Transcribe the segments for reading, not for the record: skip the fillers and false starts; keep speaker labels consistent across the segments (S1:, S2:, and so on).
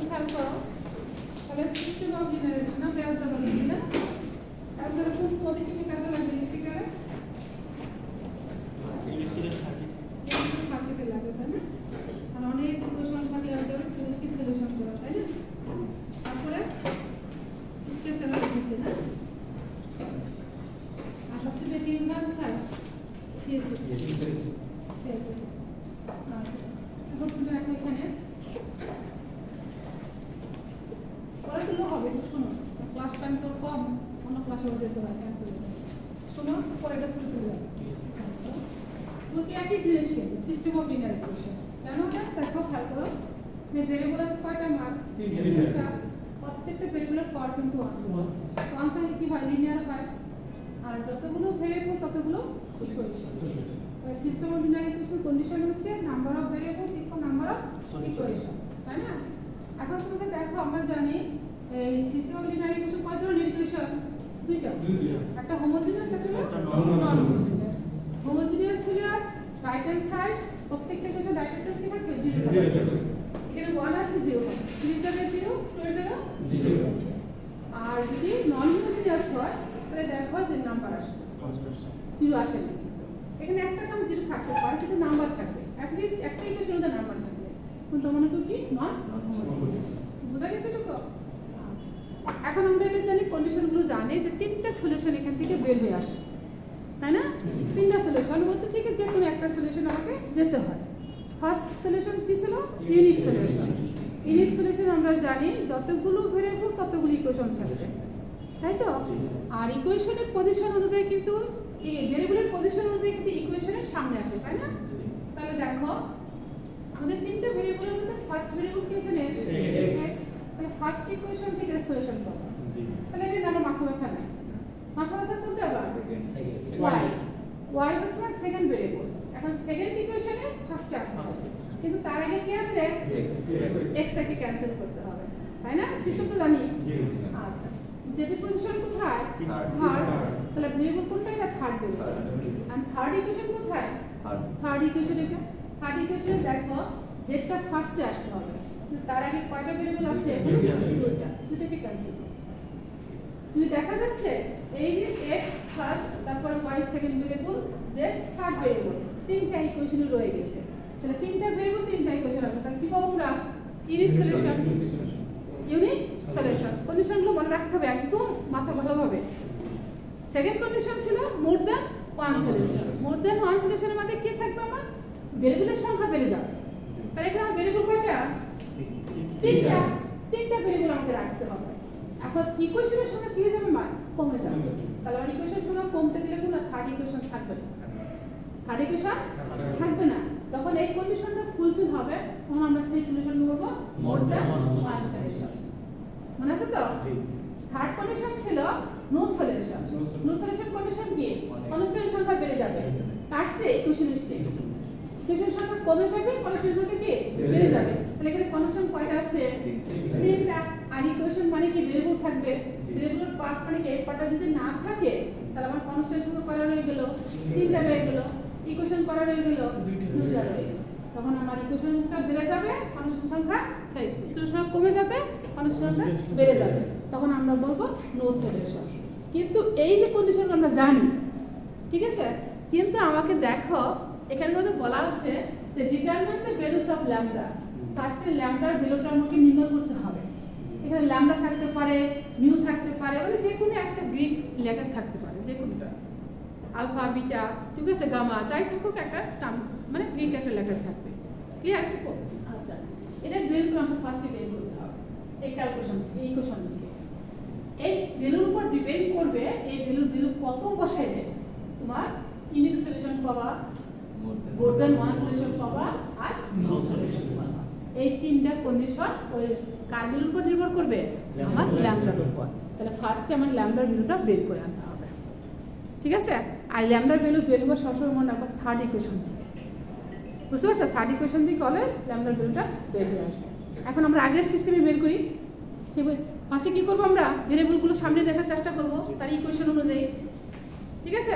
S1: খেয়াল করো তাহলে সিস্টেম অফ জেনারেশন আমরা অ্যালজেব্রা বলি না অ্যালজেব্রা কোন পদ্ধতিতে কাজে লাগবে ইলেকট্রিক্যালে সার্কিটে লাগে তাই না আর অনেক কোশ্চেন থাকে অ্যালজেব্রা সেগুলোকে সলিউশন করা তাই না তারপরে স্ট্রেস অ্যানালিসিস না আর সবচেয়ে বেশি ইউজ হয় কোথায় সিএসসি সিএসসি আচ্ছা এখন তুমি দেখো এখানে পরেগুলো হবে একটু শোনো ক্লাস টাইম তো কম অন্য ক্লাসে যেতে হয় শোনো পরেটা শুরু করে যাবে তোমাকে একই জিনিস কিন্তু সিস্টেম অফ লিনিয়ার ইকুয়েশন কেন দেখো খেয়াল করো যে ভেরিয়েবল আছে কয়টা মান তিনটা প্রত্যেকটা ভেরিয়েবলের পাওয়ার কিন্তু 1 তাহলে কি হয় লিনিয়ার হয় আর যতগুলো ভেরিয়েবল ততগুলো equation system of linear equation condition হচ্ছে number of variables equal number of equation তাই না এখন তোমাকে দেখো আমরা জানি এই সিস্টেম অফ লিনিয়ার ইকুয়েশন কয় ধরনের ইকুয়েশন দুইটা একটা হোমোজিনিয়াস একটা নন হোমোজিনিয়াস হোমোজিনিয়াস হলে রাইট হ্যান্ড সাইড প্রত্যেকটা ইকুয়েশন রাইট হ্যান্ড সাইড থেকে থাকবে 0 এখানে 1 আছে 0 3 জায়গায় 0 2 এর জায়গায় 0 আর যদি নন হোমোজিনিয়াস হয় তাহলে দেখো যে নাম্বার আসছে 0 আসে না এখানে একটা টার্ম 0 থাকতে পারে কিন্তু নাম্বার থাকে at least একটা ইকুয়েশনের মধ্যে নাম্বার থাকে কিন্তু মনে করি কি নন হোমোজিনিয়াস বুঝা গেছে তো আচ্ছা এখন আমরা এটা জানি কন্ডিশনগুলো জানি যে তিনটা সলিউশন এখান থেকে বের হয়ে আসে তাই না তিনটা সলিউশন বলতে ঠিক যে কোনো একটা সলিউশন আমাকে যেতে হয় ফার্স্ট সলিউশন কি ছিল ইউনিক সলিউশন ইউনিক সলিউশন আমরা জানি যতগুলো ভেরিয়েবল ততগুলো ইকুয়েশন থাকবে তাই তো আর ইকুয়েশনের পজিশন অনুযায়ী কিন্তু এই ভেরিয়েবলের পজিশন অনুযায়ী কিন্তু ইকুয়েশনের সামনে আসে তাই না তাহলে দেখো আমাদের তিনটা ভেরিয়েবলের মধ্যে ফার্স্ট ভেরিয়েবল কি এখানে x তাহলে ফার্স্ট ইকুয়েশন থেকে সলিউশন পাবো জি তাহলে এটা আমরা মাথা ব্যথা নাই মাথা ব্যথা কোনটা আবার y হচ্ছে সেকেন্ড ভেরিয়েবল এখন সেকেন্ড ইকুয়েশনে ফার্স্ট আসতে হবে কিন্তু তার আগে কি আছে x টাকে ক্যান্সেল করতে হবে তাই না সিস্টেম তো জানি আচ্ছা যেটি পজিশন কোথায় থার্ড তাহলে ভেরিয়েবল কোনটা এটা থার্ড ভেরিয়েবল আর থার্ড ইকুয়েশন কোথায় থার্ড ইকুয়েশন এটা থার্ড ইকুয়েশনে দেখো যেটা ফার্স্টে আসতে হবে তার আগে কয়টা ভেরিয়েবল আছে দুটোকে ক্যান্সেল করো যদি দেখা যাচ্ছে এই যে x ফার্স্ট তারপর y second variable z third variable তিনটা ইকুয়েশন রয়ে গেছে তাহলে তিনটা ভেরিয়েবল তিনটা ইকুয়েশন আছে তাহলে কি পাবো আমরা ইউনিক সলিউশন ইউনিক সলিউশন কন্ডিশনগুলো মনে রাখতে হবে একদম মাথা ভালোভাবে সেকেন্ড কন্ডিশন ছিল more than one solution more than one সলিউশনের মধ্যে কি থাকবে আমার ভেরিয়েবলের সংখ্যা বেড়ে যাবে তাহলে এখানে ভেরিয়েবল কয়টা তিনটা ভেরিয়েবল আমাকে রাখতে হবে এখন ইকুয়েশনের সংখ্যা কি হয়ে যাবে মান কমে যাবে তাহলে আমার ইকুয়েশনের সংখ্যা কমতে গেলে কোন থার্ড ইকুয়েশন থাকবে না থার্ড ইকুয়েশন থাকবে না যখন এই কন্ডিশনটা ফুলফিল হবে তখন আমরা সেই সলিউশন করব মোর দ্যান ওয়ান সলিউশন মনে আছে তো থার্ড কন্ডিশন ছিল no solution no solution condition কি কনস্ট্যান্ট সংখ্যা বেড়ে যাবে কাটছে ইকুয়েশনের স্টেট ইকুয়েশনের সংখ্যা কমে যাবে কনস্ট্যান্ট সংখ্যা কি বেড়ে যাবে তাহলে এখানে কনস্ট্যান্ট কয়টা আছে তিনটা আর ইকুয়েশন মানে কি ভেরিয়েবল থাকবে ভেরিয়েবলের পার্ট মানে কি এই পার্টটা যদি না থাকে তাহলে আমার কনস্ট্যান্ট সংখ্যা কয়টা রয়ে গেল তিনটা রয়ে গেল ইকুয়েশন কয়টা রয়ে গেল দুইটা রয়ে গেল তখন আমার ইকুয়েশন সংখ্যা বেড়ে যাবে কনস্ট্যান্ট সংখ্যা ইকুয়েশন সংখ্যা কমে যাবে কনস্ট্যান্ট সংখ্যা বেড়ে যাবে তখন আমরা বলবো নো সলিউশন কিন্তু এই যে কন্ডিশন আমরা জানি ঠিক আছে কিন্তু আমাকে দেখো এখানে মধ্যে বলা আছে যে determine the values of lambda ফার্স্টে ল্যামডার ভ্যালুটা আমাকে নির্ণয় করতে হবে এখানে ল্যামডা থাকতে পারে মিউ থাকতে পারে মানে যে কোনো একটা গ্রিক লেটার থাকতে পারে যে কোনটা আলফা বিটা ঠিক আছে গামা যাই থাকুক একটা টার্ম মানে গ্রিক একটা লেটার থাকবে ক্লিয়ার আচ্ছা এটা ভ্যালুগুলো আমাকে ফার্স্টে বের করতে হবে এই ক্যালকুলেশন থেকে এই ইকুয়েশন থেকে এই ভ্যালুর উপর ডিপেন্ড করবে এই ভ্যালু কত বসাইলে তোমার ইউনিক সলিউশন পাবা মোর দ্যান ওয়ান সলিউশন পাবা আর নো সলিউশন পাবা এই তিনটা কন্ডিশন ওই কার ভ্যালুর উপর নির্ভর করবে আমার ল্যামডার উপর তাহলে ফার্স্টে আমার ল্যামডার ভ্যালুটা বের করে আনতে হবে ঠিক আছে আর ল্যামডার ভ্যালু বের হওয়ার সবসময় মনে রাখবা থার্ড ইকুয়েশন থেকে বুঝতে পারছো থার্ড ইকুয়েশন থেকে অলওয়েজ ল্যামডার ভ্যালুটা বের হয়ে আসবে এখন আমরা আগের সিস্টেমে বের করি সে ফার্স্টে কি করব আমরা ভেরিয়েবলগুলো সামনে দেখার চেষ্টা করব তার ইকুয়েশন অনুযায়ী ঠিক আছে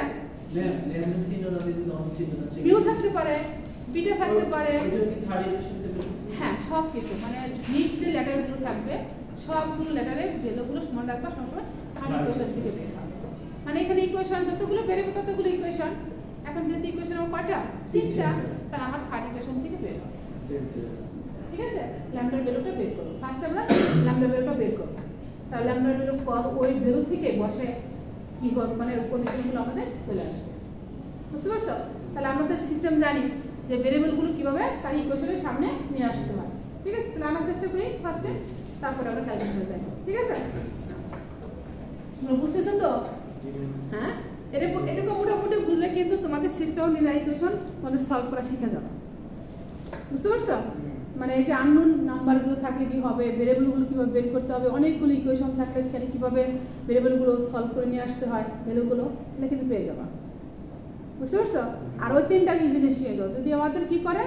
S2: ল্যামডা চিহ্ন না দিলে নন চিহ্ন আছে
S1: মিউ থাকতে পারে বিটা থাকতে পারে
S2: এটা কি থার্ড ইকুয়েশন থেকে
S1: হ্যাঁ সব কিছু মানে নিট যে লেটারগুলো থাকবে সবগুলো লেটারের ভ্যালুগুলো সমান রাখবা সবসময় থার্ড ইকুয়েশন থেকে বের হবে। মানে এখানে ইকুয়েশন যতগুলো বেরোবে ততগুলো ইকুয়েশন, এখন যেহেতু ইকুয়েশন আমার কয়টা 3টা, তাহলে আমার থার্ড ইকুয়েশন থেকে বের হবে। ঠিক আছে, ল্যামডার ভ্যালুটা বের করব। ফার্স্ট আমরা ল্যামডার ভ্যালুটা বের করব। তাহলে ল্যামডার ভ্যালু ওই ভ্যালু থেকে বসে কি হবে মানে কন্ডিশনগুলো আমাদের চলে আসবে। বুঝতে পারছো? তাহলে আমাদের সিস্টেম জানি যে ভেরিয়েবলগুলো কিভাবে তার ইকুয়েশনের সামনে নিয়ে আসতে হয়। ঠিক আছে, তাহলে আনার চেষ্টা করি ফার্স্টে, তারপরে আমরা ক্যালকুলেশনে যাই। ঠিক আছে, তোমরা বুঝতেছো তো? হ্যাঁ, এরকম মোটামুটি বুঝলে কিন্তু তোমাদের সিস্টেম লিনিয়ার ইকুয়েশন তোমাদের সলভ করা শিখে যাবে। বুঝতে পারছো? মানে এই যে আননোন নাম্বারগুলো থাকলে কি হবে, ভেরিয়েবলগুলো কিভাবে বের করতে হবে, অনেকগুলো ইকুয়েশন থাকলে সেখানে কিভাবে ভেরিয়েবলগুলো সলভ করে নিয়ে আসতে হয় ভ্যালুগুলো, এগুলো কিন্তু পেয়ে যাবা। বুঝতে পারছো? আর ওই 3টা জিনিস শিখে দাও। যদি আমাদের কি করে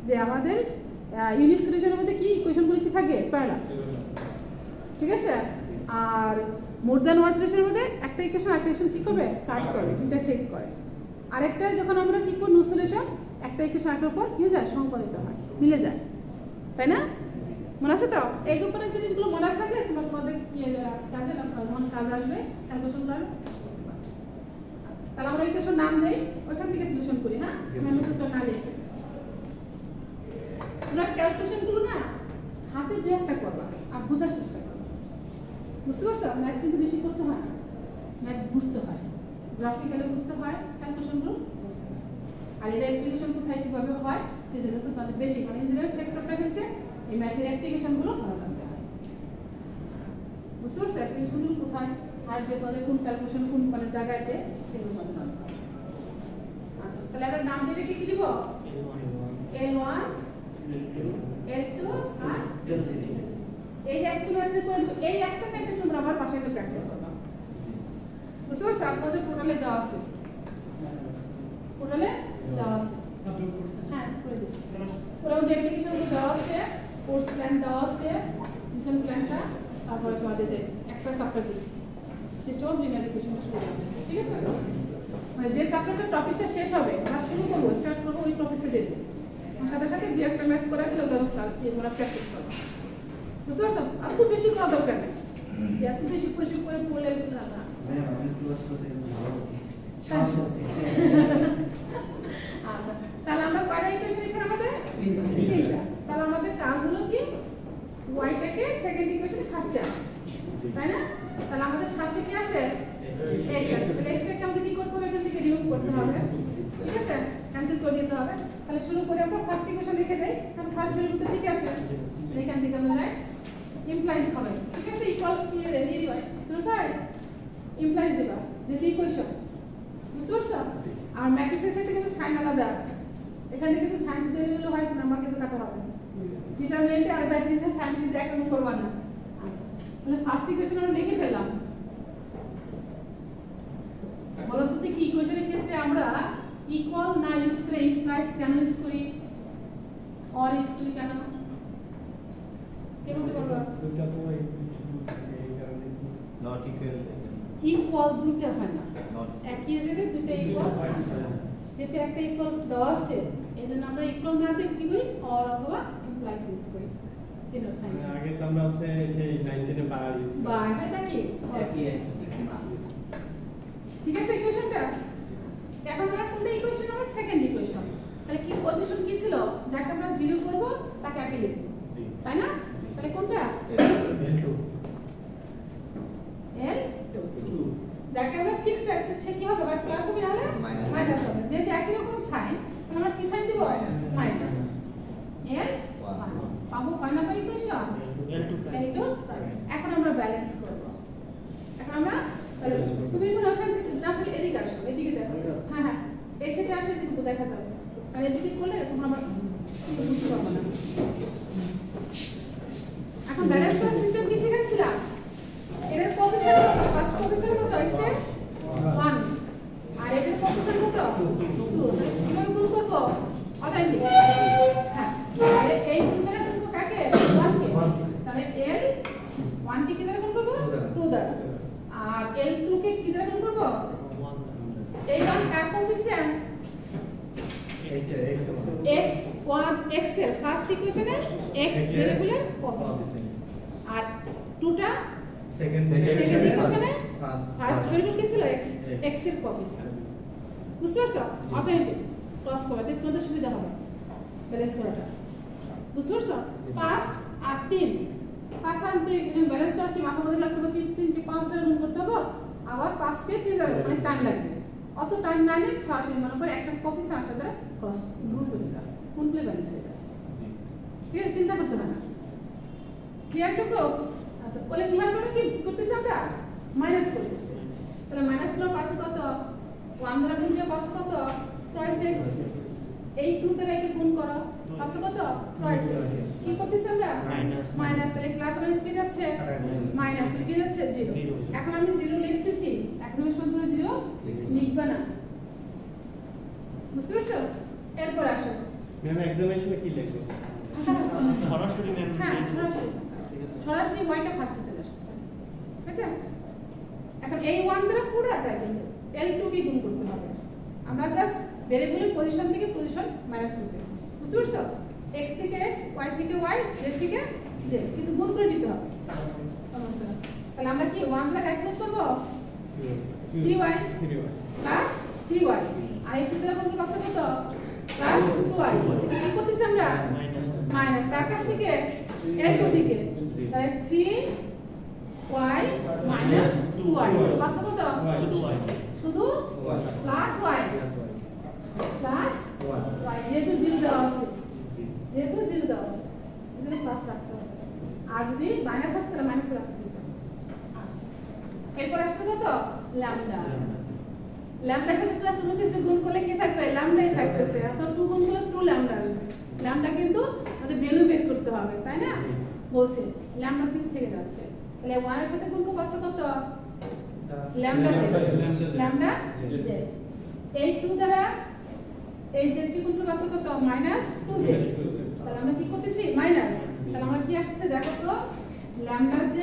S1: যে আমাদের ইউনিক সলিউশনের মধ্যে কি ইকুয়েশনগুলো কি থাকে প্যারালাল। ঠিক আছে, আর মোর দ্যান ওয়ান সলিউশনের মধ্যে একটা ইকুয়েশন একটা ইকুয়েশন কি করবে কাট করবে, ইন্টারসেক্ট করে। আরেকটা যখন আমরা কি করব নো সলিউশন, একটা ইকুয়েশন একটার উপর কি হয়ে যায় সম্পাদিত হয়, মিলে যায়, তাই না? মনে আছে তো? এই গোপনের জিনিসগুলো মনে রাখলে তোমাদের কি কাজে যখন কাজ আসবে ক্যালকুলেশনগুলো করতে পারবে। তাহলে আমরা ইকুয়েশন নাম দেই, ওইখান থেকে সলিউশন করি। হ্যাঁ, মেথডটা না লিখে তোমরা ক্যালকুলেশনগুলো না হাতে দুই একটা করবা আর বোঝার চেষ্টা করবা। বুঝতে পারছো? ম্যাথ কিন্তু বেশি করতে হয় না, ম্যাথ বুঝতে হয়, গ্রাফিক্যালি বুঝতে হয়, ক্যালকুলেশনগুলো বুঝতে হয়। আর এর অ্যাপ্লিকেশন কোথায় কিভাবে হয় সেই জন্য তো তাদের বেশি মানে ইঞ্জিনিয়ারিং সেক্টরটা হচ্ছে এই ম্যাথের অ্যাপ্লিকেশনগুলো ভালো জানতে হয়। বুঝতে পারছো? অ্যাপ্লিকেশনগুলো কোথায় আসবে, তাহলে কোন ক্যালকুলেশন কোন মানে জায়গাতে সেগুলো জানতে হবে। আচ্ছা, তাহলে আমরা নাম দিয়ে কি দিব? L1 L2 আর L3। এই এক্সপেরিমেন্ট করে দেব। এই একটা ম্যাথে তোমরা আবার বাসায় গিয়ে প্র্যাকটিস করবা। বুঝতে পারছো? আপনাদের পোর্টালে দেওয়া আছে, পোর্টালে দেওয়া আছে। হ্যাঁ, করে দিচ্ছি। পুরো যে অ্যাপ্লিকেশনগুলো দেওয়া আছে, কোর্স প্ল্যান দেওয়া আছে, মিশন প্ল্যানটা, তারপরে তোমাদের যে একটা চ্যাপ্টার দিচ্ছি সিস্টেম অফ লিনিয়ার ইকুয়েশনটা শুরু হবে। ঠিক আছে, মানে যে চ্যাপ্টারটার টপিকটা শেষ হবে আমরা শুরু করবো, স্টার্ট করবো ওই টপিকটা দিয়ে দেবো। সাথে সাথে দুই একটা ম্যাথ করে দিলে ওগুলো তোমরা প্র্যাকটিস করো। বুঝতে পারছো? আর খুব বেশি করা দরকার নেই, এত বেশি করে পড়লে না না আচ্ছা, তাহলে আমরা কয়টা ইকুয়েশন এখানে আমাদের 3টা। তাহলে আমাদের কাজ হলো কি ওয়াইটাকে সেকেন্ড ইকুয়েশনে ফার্স্টে আনা, তাই না? তাহলে আমাদের ফার্স্টে কি আছে x আছে, তাহলে x কে আমাদের কি করতে হবে, এখান থেকে রিমুভ করতে হবে। ঠিক আছে, ক্যান্সেল করে দিতে হবে। তাহলে শুরু করে আমরা ফার্স্ট ইকুয়েশন লিখে দেই, কারণ ফার্স্ট ভ্যালু তো ঠিক আছে, এখান থেকে আমরা যাই ইমপ্লাইজ হবে। ঠিক আছে, ইকুয়াল দিয়ে দিই হয় শুরু করে ইমপ্লাইজ দেবা যেটা ইকুয়েশন। বুঝতে পারছো? আর ম্যাট্রিক্সের ক্ষেত্রে কিন্তু সাইন আলাদা, এখানে কিন্তু সাইন দিতে গেলে হয় নাম্বার কিন্তু কাটা হবে, ডিটারমিনেন্ট আর ম্যাট্রিক্সের সাইন কিন্তু একরকম করবা না। আচ্ছা, তাহলে ফার্স্ট ইকুয়েশন আমরা লিখে ফেললাম। বলো তো কি ইকুয়েশনের ক্ষেত্রে আমরা ইকুয়াল না ইউজ করে ইমপ্লাইজ কেন ইউজ করি, অর ইউজ করি কেন? কে বলতে পারবা? দুটো তো এই কারণে নট ইকুয়াল, ইকুয়াল দুটো হয় না, একই জায়গায় দুটো ইকুয়াল হয় না। যেহেতু একটা ইকুয়াল দেওয়া আছে এজন্য আমরা ইকুয়াল না দিয়ে কি করি অর অথবা ইমপ্লাইজ ইউজ করি। চিনো সাইন আগে তো আমরা সেই 19 এ বার ইউজ করি, বাই এটা কি একই। ঠিক আছে, ইকুয়েশনটা এখন আমরা কোনটা ইকুয়েশন, আমরা সেকেন্ড ইকুয়েশন। তাহলে কি কন্ডিশন কি ছিল, যাকে আমরা 0 করব তাকে আগে লিখব, তাই না? তাহলে কোনটা L2, L2 যাকে আমরা ফিক্সড অ্যাক্সিস সে কি হবে, বা প্লাস হবে না হলে মাইনাস হবে। যেহেতু একই রকম সাইন আমরা কি সাইন দেব মাইনাস L1 পাবো কয় নাম্বার ইকুয়েশন L2। এখন আমরা ব্যালেন্স করব। এখন আমরা তুমি এখন ওখান থেকে না খালি এদিকে আসো, এদিকে দেখো। হ্যাঁ হ্যাঁ, এই সেটে আসলে যেটুকু দেখা যাবে, আর এদিকে করলে তোমরা আবার বুঝতে পারবে না। এখন ব্যালেন্স করার সিস্টেম কি শিখেছিলাম? এর কোএফিসিয়েন্ট কত, ফার্স্ট কোএফিসিয়েন্ট কত x এর 1 আর এর কোএফিসিয়েন্ট কত 2। কিভাবে গুণ করব অটোমেটিক? হ্যাঁ, তাহলে এই 2 দ্বারা গুণ করব কাকে 1 কে, তাহলে l 1 কে কি দ্বারা গুণ করব 2 দ্বারা, আর l2 কে কি দ্বারা গুণ করব 1। এই 1 কার কোএফিসিয়েন্ট x1 x এর ফার্স্ট ফার্স্ট ইকুয়েশনে x ভেরিয়েবলের কোএফিসিয়েন্ট আর 2টা সেকেন্ড ইকুয়েশনে ফার্স্ট ভেরিয়েবল কি ছিল x এর কোএফিসিয়েন্ট বুঝতে পারছো অল্টারনেটিভ ক্রস করাতে তোমাদের সুবিধা হবে ব্যালেন্স করাটা বুঝতে পারছো 5 আর 3 5 আর 3 ব্যালেন্স করা কি মাথা মধ্যে লাগতে হবে 3 কে 5 দ্বারা গুণ করতে হবে আবার 5 কে 3 দ্বারা মানে টাইম লাগবে অত টাইম না নিয়ে সরাসরি মনে করে একটা কোএফিসিয়েন্ট একটা দ্বারা ক্রস গুণ করে দাও কোন প্লে ব্যালেন্স হয়ে যায় ঠিক আছে চিন্তা করতে হয় না ক্লিয়ার টু গো আচ্ছা বলে কি হয় কি করতেছি আমরা মাইনাস করতেছি তাহলে মাইনাস করে পাচ্ছে কত 1 দ্বারা গুণ করলে পাচ্ছে কত টুয়াইস x এই 2 দ্বারা একে গুণ করো পাচ্ছে কত টুয়াইস x কি করতেছি আমরা মাইনাস তাহলে প্লাস মাইনাস কি যাচ্ছে মাইনাস কি যাচ্ছে 0 এখন আমি 0 লিখতেছি একদম সম্পূর্ণ 0 লিখবা না বুঝতে পারছো এরপর আসো
S2: ম্যাম এক্সামিনেশনে কি লিখবো
S3: সরাসরি ম্যাম
S1: হ্যাঁ সরাসরি ওয়াইটা ফার্স্টে চলে আসছে ঠিক আছে এখন এই 1 দ্বারা পুরোটা কিন্তু L2 কে গুণ করতে হবে আমরা জাস্ট ভেরিয়েবলের পজিশন থেকে পজিশন মাইনাস করতেছি বুঝতে পারছো x থেকে x y থেকে y z থেকে z কিন্তু গুণ করে দিতে হবে তাহলে আমরা কি 1 দ্বারা এক গুণ করব 3y প্লাস 3y আর এই দ্বারা গুণ করব কত প্লাস 2y কি করতেছি আমরা মাইনাস কার কাছ থেকে L2 থেকে তাহলে 3y minus 2y পাচ্ছ কত শুধু প্লাস y প্লাস y যেহেতু 0 দেওয়া আছে এখানে প্লাস রাখতে হবে আর যদি মাইনাস আসে তাহলে মাইনাস রাখতে হবে আচ্ছা এরপর আসছে কত ল্যামডা ল্যামডার সাথে তুমি কিছু গুণ করলে কি থাকবে ল্যামডাই থাকতেছে অর্থাৎ 2 গুণ করলে 2 ল্যামডা আসবে ল্যামডা কিন্তু আমাদের ভ্যালু বের করতে হবে তাই না বলছে ল্যামডা কিন্তু থেকে যাচ্ছে তাহলে 1 এর সাথে গুণ করব কত ল্যামডা z এই 2 দ্বারা এই z কে গুণ করব কত -2z তাহলে আমরা কি করতেছি মাইনাস তাহলে আমরা কি আসছে দেখো তো ল্যামডা z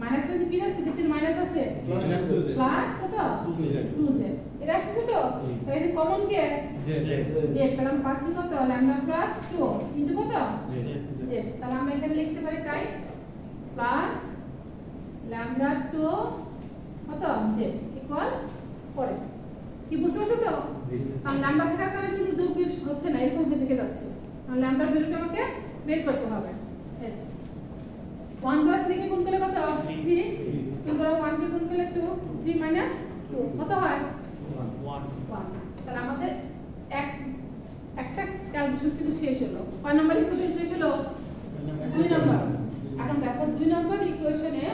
S1: মাইনাস এর কি আছে যেটির মাইনাস আছে প্লাস কত 2z এটা আসছে তো তাহলে এটা কমন কি z তাহলে আমরা পাচ্ছি কত ল্যামডা প্লাস 2 ইনটু কত z তাহলে আমরা এখানে লিখতে পারি তাই প্লাস ল্যামডা 2 কত z ইকুয়াল করে কি বুঝতে পারছো তো কারণ ল্যামডা থাকার কারণে কিন্তু যোগ বিয়োগ হচ্ছে না এরকম হয়ে থেকে যাচ্ছে কারণ ল্যামডার ভ্যালুটা আমাকে বের করতে হবে h 1 দ্বারা 3 কে গুণ করলে কত 3 2 দ্বারা 1 কে গুণ করলে 2 3 2 কত হয় 1 তাহলে আমাদের একটা ক্যালকুলেশন কিন্তু শেষ হলো কয় নাম্বার ইকুয়েশন শেষ হলো 2 নাম্বার এখন দেখো 2 নাম্বার ইকুয়েশনে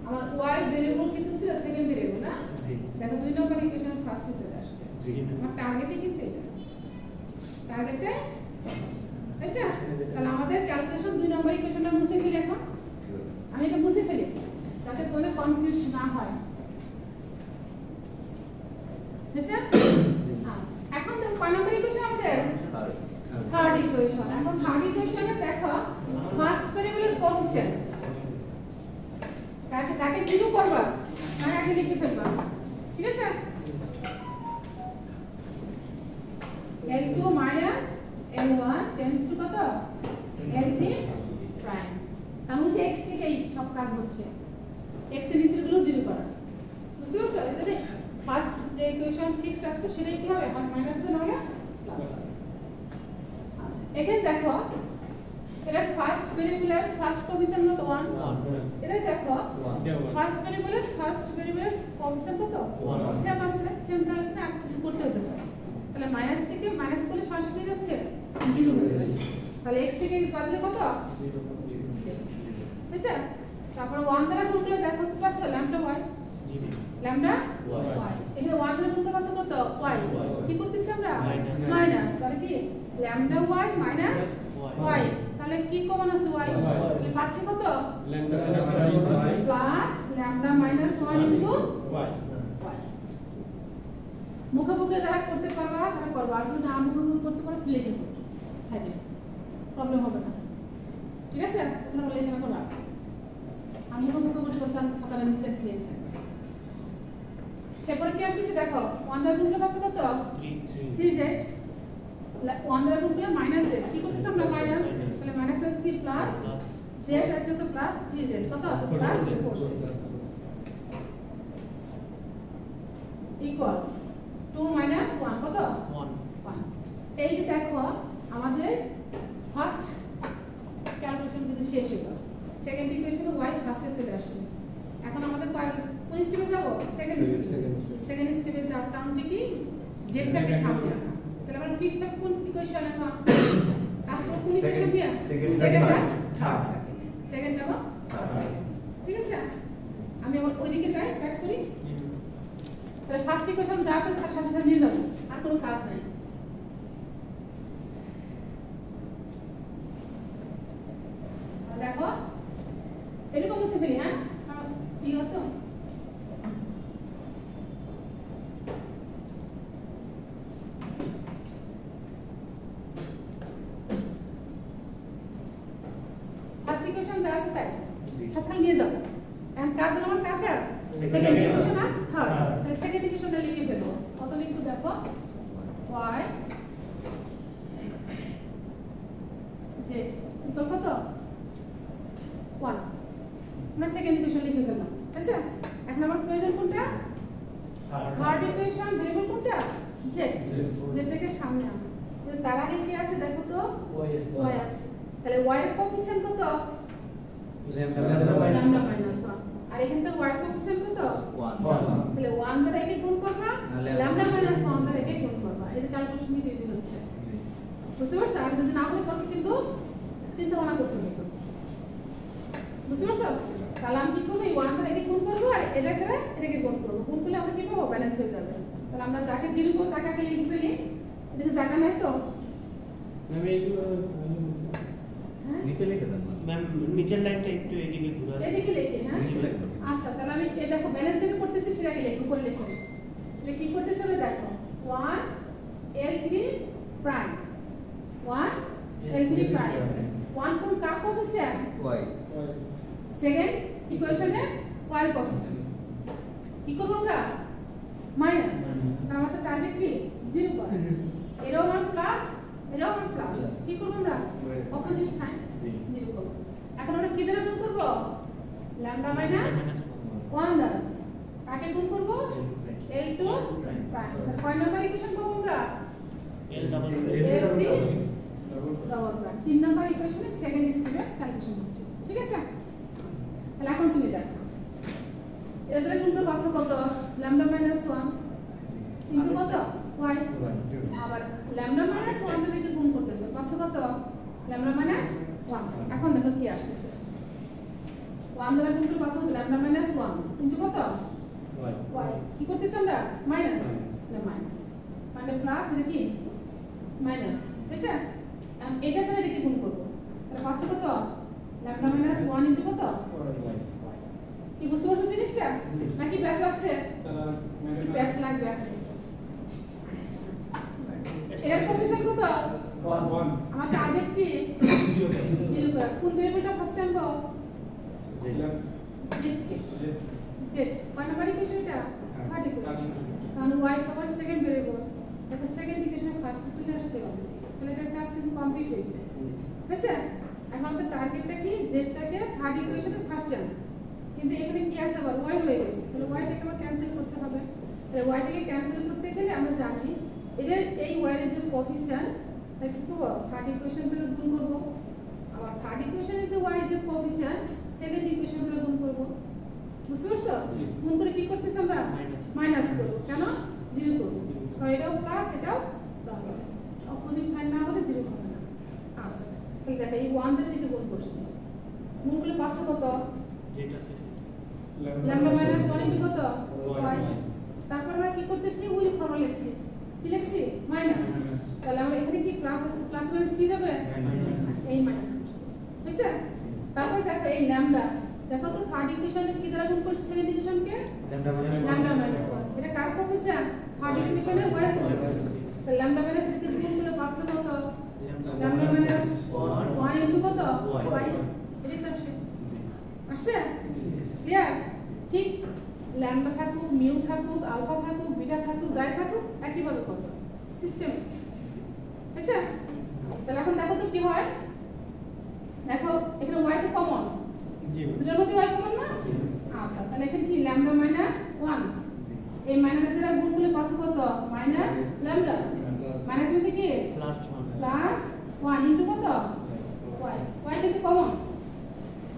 S1: আমার y ভেরিয়েবল কিন্তু ছিল সেকেন্ড ভেরিয়েবল না দেখো 2 নাম্বার ইকুয়েশন ফার্স্টে চলে আসছে আমার টার্গেটই কিন্তু এটা টার্গেটে আচ্ছা তাহলে আমাদের ক্যালকুলেশন 2 নাম্বার ইকুয়েশনটা মুছে ফেলি এখন আমি এটা মুছে ফেলি যাতে তোমাদের কনফিউজ না হয় আচ্ছা এখন দেখো কয় নাম্বার ইকুয়েশন আমাদের থার্ড ইকুয়েশন এখন থার্ড ইকুয়েশনে দেখো ফার্স্ট ভেরিয়েবলের কোএফিসিয়েন্ট যাকে 0 করবা মানে আগে লিখে ফেলবা ঠিক আছে L2 minus L1 tends to কত L3 prime তার মধ্যে x থেকে এই সব কাজ হচ্ছে x এর নিচের গুলো 0 করা বুঝতে পারছো এখানে ফার্স্ট যে ইকুয়েশন ফিক্সড আছে সেটাই কি হবে এখন মাইনাস হবে না হলে প্লাস আচ্ছা এখানে দেখো এটা ফার্স্ট ভেরিয়েবলের ফার্স্ট কোএফিসিয়েন্ট কত 1 এটা দেখো ফার্স্ট ভেরিয়েবলের কোএফিসিয়েন্ট কত 1 সেম আছে সেম তাহলে আর কিছু করতে হতেছে তাহলে মাইনাস থেকে মাইনাস করলে সরাসরি যাচ্ছে 0 তাহলে x থেকে x বাদলে কত 0 আচ্ছা তারপর 1 দ্বারা গুণ করলে দেখো পাচ্ছ ল্যামডা y ল্যামডা y এখানে 1 দ্বারা গুণ করলে পাচ্ছ কত y কি করতেছি আমরা মাইনাস তাহলে কি ল্যামডা y মাইনাস y তাহলে কি কমন আছে y তাহলে পাচ্ছি কত lambda y plus lambda minus 1 into y মুখে যারা করতে পারবা তারা করবা আর যদি না মুখে করতে পারো লিখে করো সাইডে প্রবলেম হবে না ঠিক আছে তোমরা লিখে না করবা আমি মুখে করতে করতে খাতার নিচে ক্লিয়ার থাকবে এরপর কি আসছে দেখো 1 দ্বারা গুণ করলে পাচ্ছ কত 3z 1 দ্বারা গুণ করলে মাইনাস z কি করতেছ আমরা মাইনাস তাহলে মাইনাস আছে কি প্লাস z একটা তো প্লাস 3z কত প্লাস 4z ইকুয়াল 2 মাইনাস 1 কত 1 এই যে দেখো আমাদের ফার্স্ট ক্যালকুলেশন কিন্তু শেষ হলো সেকেন্ড ইকুয়েশনে y ফার্স্টে চলে আসছে এখন আমাদের কোন স্টেপে যাব সেকেন্ড স্টেপে যাব কারণ কি জেডটাকে সামনে আনা তাহলে আমরা ফিক্সড কোন ইকুয়েশন এখন কাজ করব কোন ইকুয়েশন দিয়া সেকেন্ড আর থার্ড সেকেন্ড এবং থার্ড ঠিক আছে আমি আবার ওইদিকে যাই ব্যাক করি তাহলে ফার্স্ট ইকুয়েশন যা আছে তার সাথে সাথে নিয়ে যাব আর কোনো কাজ নাই দেখো এরকম মুছে ফেলি হ্যাঁ কি হতো ফার্স্ট ইকুয়েশন যা আছে তাই সাথে নিয়ে যাব এন্ড কাজ হলো আমার কাজ আর সেকেন্ড ইকুয়েশন আর থার্ড তাহলে সেকেন্ড ইকুয়েশনটা লিখে ফেলবো কত লিখবো দেখো y z ইকুয়াল কত 1 আমরা সেকেন্ড ইকুয়েশন লিখে ফেললাম ঠিক আছে এখন আমার প্রয়োজন কোনটা থার্ড ইকুয়েশন ভেরিয়েবল কোনটা z থেকে সামনে আনো তার আগে কি আছে দেখো তো y আছে তাহলে y এর কোএফিসিয়েন্ট কত ল্যামডা মাইনাস 1 আর এখানকার y এর কোএফিসিয়েন্ট কত 1 তাহলে 1 দ্বারা একে গুণ করবা ল্যামডা মাইনাস 1 দ্বারা একে গুণ করবা এটা ক্যালকুলেশন কি ইজি হচ্ছে বুঝতে পারছো আর যদি না হলে কত কিন্তু চিন্তা ভাবনা করতে হতো বুঝতে পারছো তাহলে আমি কি করব এই 1 দ্বারা একে গুণ করব আর এটা দ্বারা এটাকে গুণ করব গুণ করলে আমরা কি পাবো ব্যালেন্স হয়ে যাবে তাহলে আমরা যাকে জিরো করব তাকে আগে লিখে ফেলি এটাকে জায়গা নাই তো
S2: আমি এইগুলো
S1: হ্যাঁ
S3: নিচে লিখে দেন ম্যাম নিচের লাইনটা একটু এদিকে ঘুরান
S1: এদিকে লিখি হ্যাঁ আচ্ছা তাহলে আমি এই দেখো ব্যালেন্স যেটা করতেছি সেটাকে লিখব করে লিখো তাহলে কি করতেছ আমরা দেখো 1 L3 প্রাইম 1 L3 প্রাইম 1 কোন কার কোএফিসিয়েন্ট
S4: y
S1: সেকেন্ড ইকুয়েশনে y এর কোএফিসিয়েন্ট কি করব আমরা মাইনাস আমাদের টার্গেট কি 0 করা এরও আমার প্লাস এরও আমার প্লাস কি করব আমরা অপোজিট সাইন 0 করব এখন আমরা কি দ্বারা গুণ করব ল্যামডা মাইনাস 1 দ্বারা কাকে গুণ করব L2 প্রাইম তাহলে কয় নাম্বার ইকুয়েশন পাবো আমরা
S3: L double
S1: L3 double prime 3 number ইকুয়েশনের সেকেন্ড স্টেপে ক্যালকুলেশন হচ্ছে ঠিক আছে তাহলে এখন তুমি দেখো এটা দ্বারা গুণ করলে পাচ্ছ কত ল্যামডা মাইনাস 1 ইনটু কত y আবার ল্যামডা মাইনাস 1 দ্বারা কি গুণ করতেছো পাচ্ছ কত ল্যামডা মাইনাস 1 এখন দেখো কি আসছে 1 দ্বারা গুণ করলে পাচ্ছ ল্যামডা মাইনাস 1 ইনটু কত y কি করতেছ আমরা মাইনাস তাহলে মাইনাস মানে প্লাস এটা কি মাইনাস ঠিক আছে এটা দ্বারা এটা কি গুণ করব তাহলে পাচ্ছ কত ল্যামডা মাইনাস 1 ইনটু কত কি বুঝতে পারছো জিনিসটা নাকি ব্যাস লাগছে ব্যাস লাগবে এর কোএফিসিয়েন্ট কত 1 আমার টার্গেট কি 0 করা কোন ভেরিয়েবলটা ফার্স্ট আনবো z কয় নাম্বার ইকুয়েশন এটা থার্ড ইকুয়েশন কারণ y পাওয়ার সেকেন্ড ভেরিয়েবল এটা সেকেন্ড ইকুয়েশন ফার্স্টে চলে আসছে তাহলে এটার কাজ কিন্তু কমপ্লিট হয়েছে ঠিক আছে এখন আমাদের টার্গেটটা কি z টাকে থার্ড ইকুয়েশনের ফার্স্ট আনবো কিন্তু এখানে কি আছে আবার y হয়ে গেছে তাহলে y টাকে আমরা ক্যান্সেল করতে হবে তাহলে y টাকে ক্যান্সেল করতে গেলে আমরা জানি এর এই y এর যে কোএফিসিয়েন্ট তাই কি করব থার্ড ইকুয়েশন থেকে গুণ করব আবার থার্ড ইকুয়েশনে যে y এর যে কোএফিসিয়েন্ট সেকেন্ড ইকুয়েশন থেকে গুণ করব বুঝতে পারছো গুণ করে কি করতেছ আমরা মাইনাস করব কেন 0 করব কারণ এটাও প্লাস এটাও প্লাস অপোজিট সাইন না হলে 0 হবে না আচ্ছা তাহলে দেখো এই 1 দ্বারা থেকে গুণ করছি গুণ করলে পাচ্ছ কত
S3: যেটা
S1: ল্যামডা মাইনাস 1 ইনটু কত y তারপর আমরা কি করতেছি ওই ফর্মুলা লিখছি কি লিখছি মাইনাস তাহলে আমরা এখানে কি প্লাস আছে প্লাস মাইনাস কি যাবে এই মাইনাস করছি বুঝছো তারপর দেখো এই ল্যামডা দেখো তো থার্ড ইকুয়েশনে কি দ্বারা গুণ করছি সেকেন্ড ইকুয়েশনকে ল্যামডা মাইনাস 1 এটা কার কোএফিসিয়েন্ট থার্ড ইকুয়েশনে y এর কোএফিসিয়েন্ট তাহলে ল্যামডা মাইনাস এর থেকে গুণ করলে পাচ্ছ কত ল্যামডা মাইনাস 1 ইনটু কত y এটা তো আসছে ক্লিয়ার ঠিক ল্যামডা থাকুক মিউ থাকুক আলফা থাকুক বিটা থাকুক যাই থাকুক একই ভাবে করবে সিস্টেম আচ্ছা তাহলে এখন দেখো তো কি হয় দেখো এখানে y তো কমন
S2: জি
S1: দুটোর মধ্যে y কমন না আচ্ছা তাহলে এখানে কি ল্যামডা মাইনাস 1 এই মাইনাস দ্বারা গুণ করলে পাচ্ছ কত মাইনাস ল্যামডা মাইনাস মানে কি
S3: প্লাস 1
S1: প্লাস 1 ইনটু কত y y কিন্তু কমন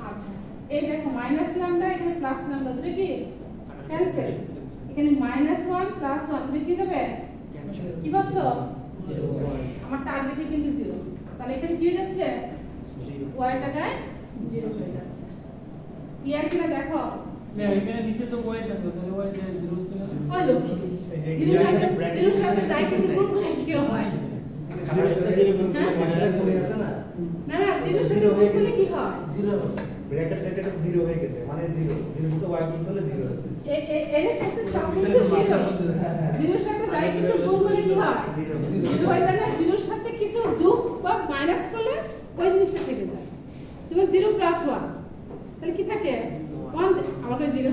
S1: আচ্ছা এই দেখো মাইনাস ল্যামডা এখানে প্লাস ল্যামডা দুটো কি ক্যান্সেল এখানে মাইনাস 1 প্লাস 1 দুটো কি যাবে কি পাচ্ছো আমার টার্গেটে কিন্তু 0 তাহলে এখানে কি হয়ে যাচ্ছে y এর জায়গায় 0 হয়ে যাচ্ছে ক্লিয়ার কিনা দেখো
S2: না এখানে নিচে তো y থাকবে তাহলে y যে 0 ছিল
S1: ওই লক্ষ্য জিরোর সাথে যাই কিছু গুণ করলে কি হয়
S2: জিরোর সাথে জিরো গুণ
S1: হ্যাঁ?
S2: করে আছে না
S1: না না জিরোর সাথে গুণ করলে কি হয়
S2: জিরো
S4: ব্র্যাকেট স্যাকেটে 0 হয়ে গেছে মানে 0 0 মতো y গুণ করলে 0 আছে
S1: এর সাথে সম্পূর্ণ জিরোর সাথে যাই কিছু গুণ করলে কি হয় জিরো হয় না জিরোর সাথে কিছু যোগ বা মাইনাস করলে ওই জিনিসটা থেকে যায় যেমন 0 প্লাস 1 তাহলে কি থাকে 1 আমাকে 0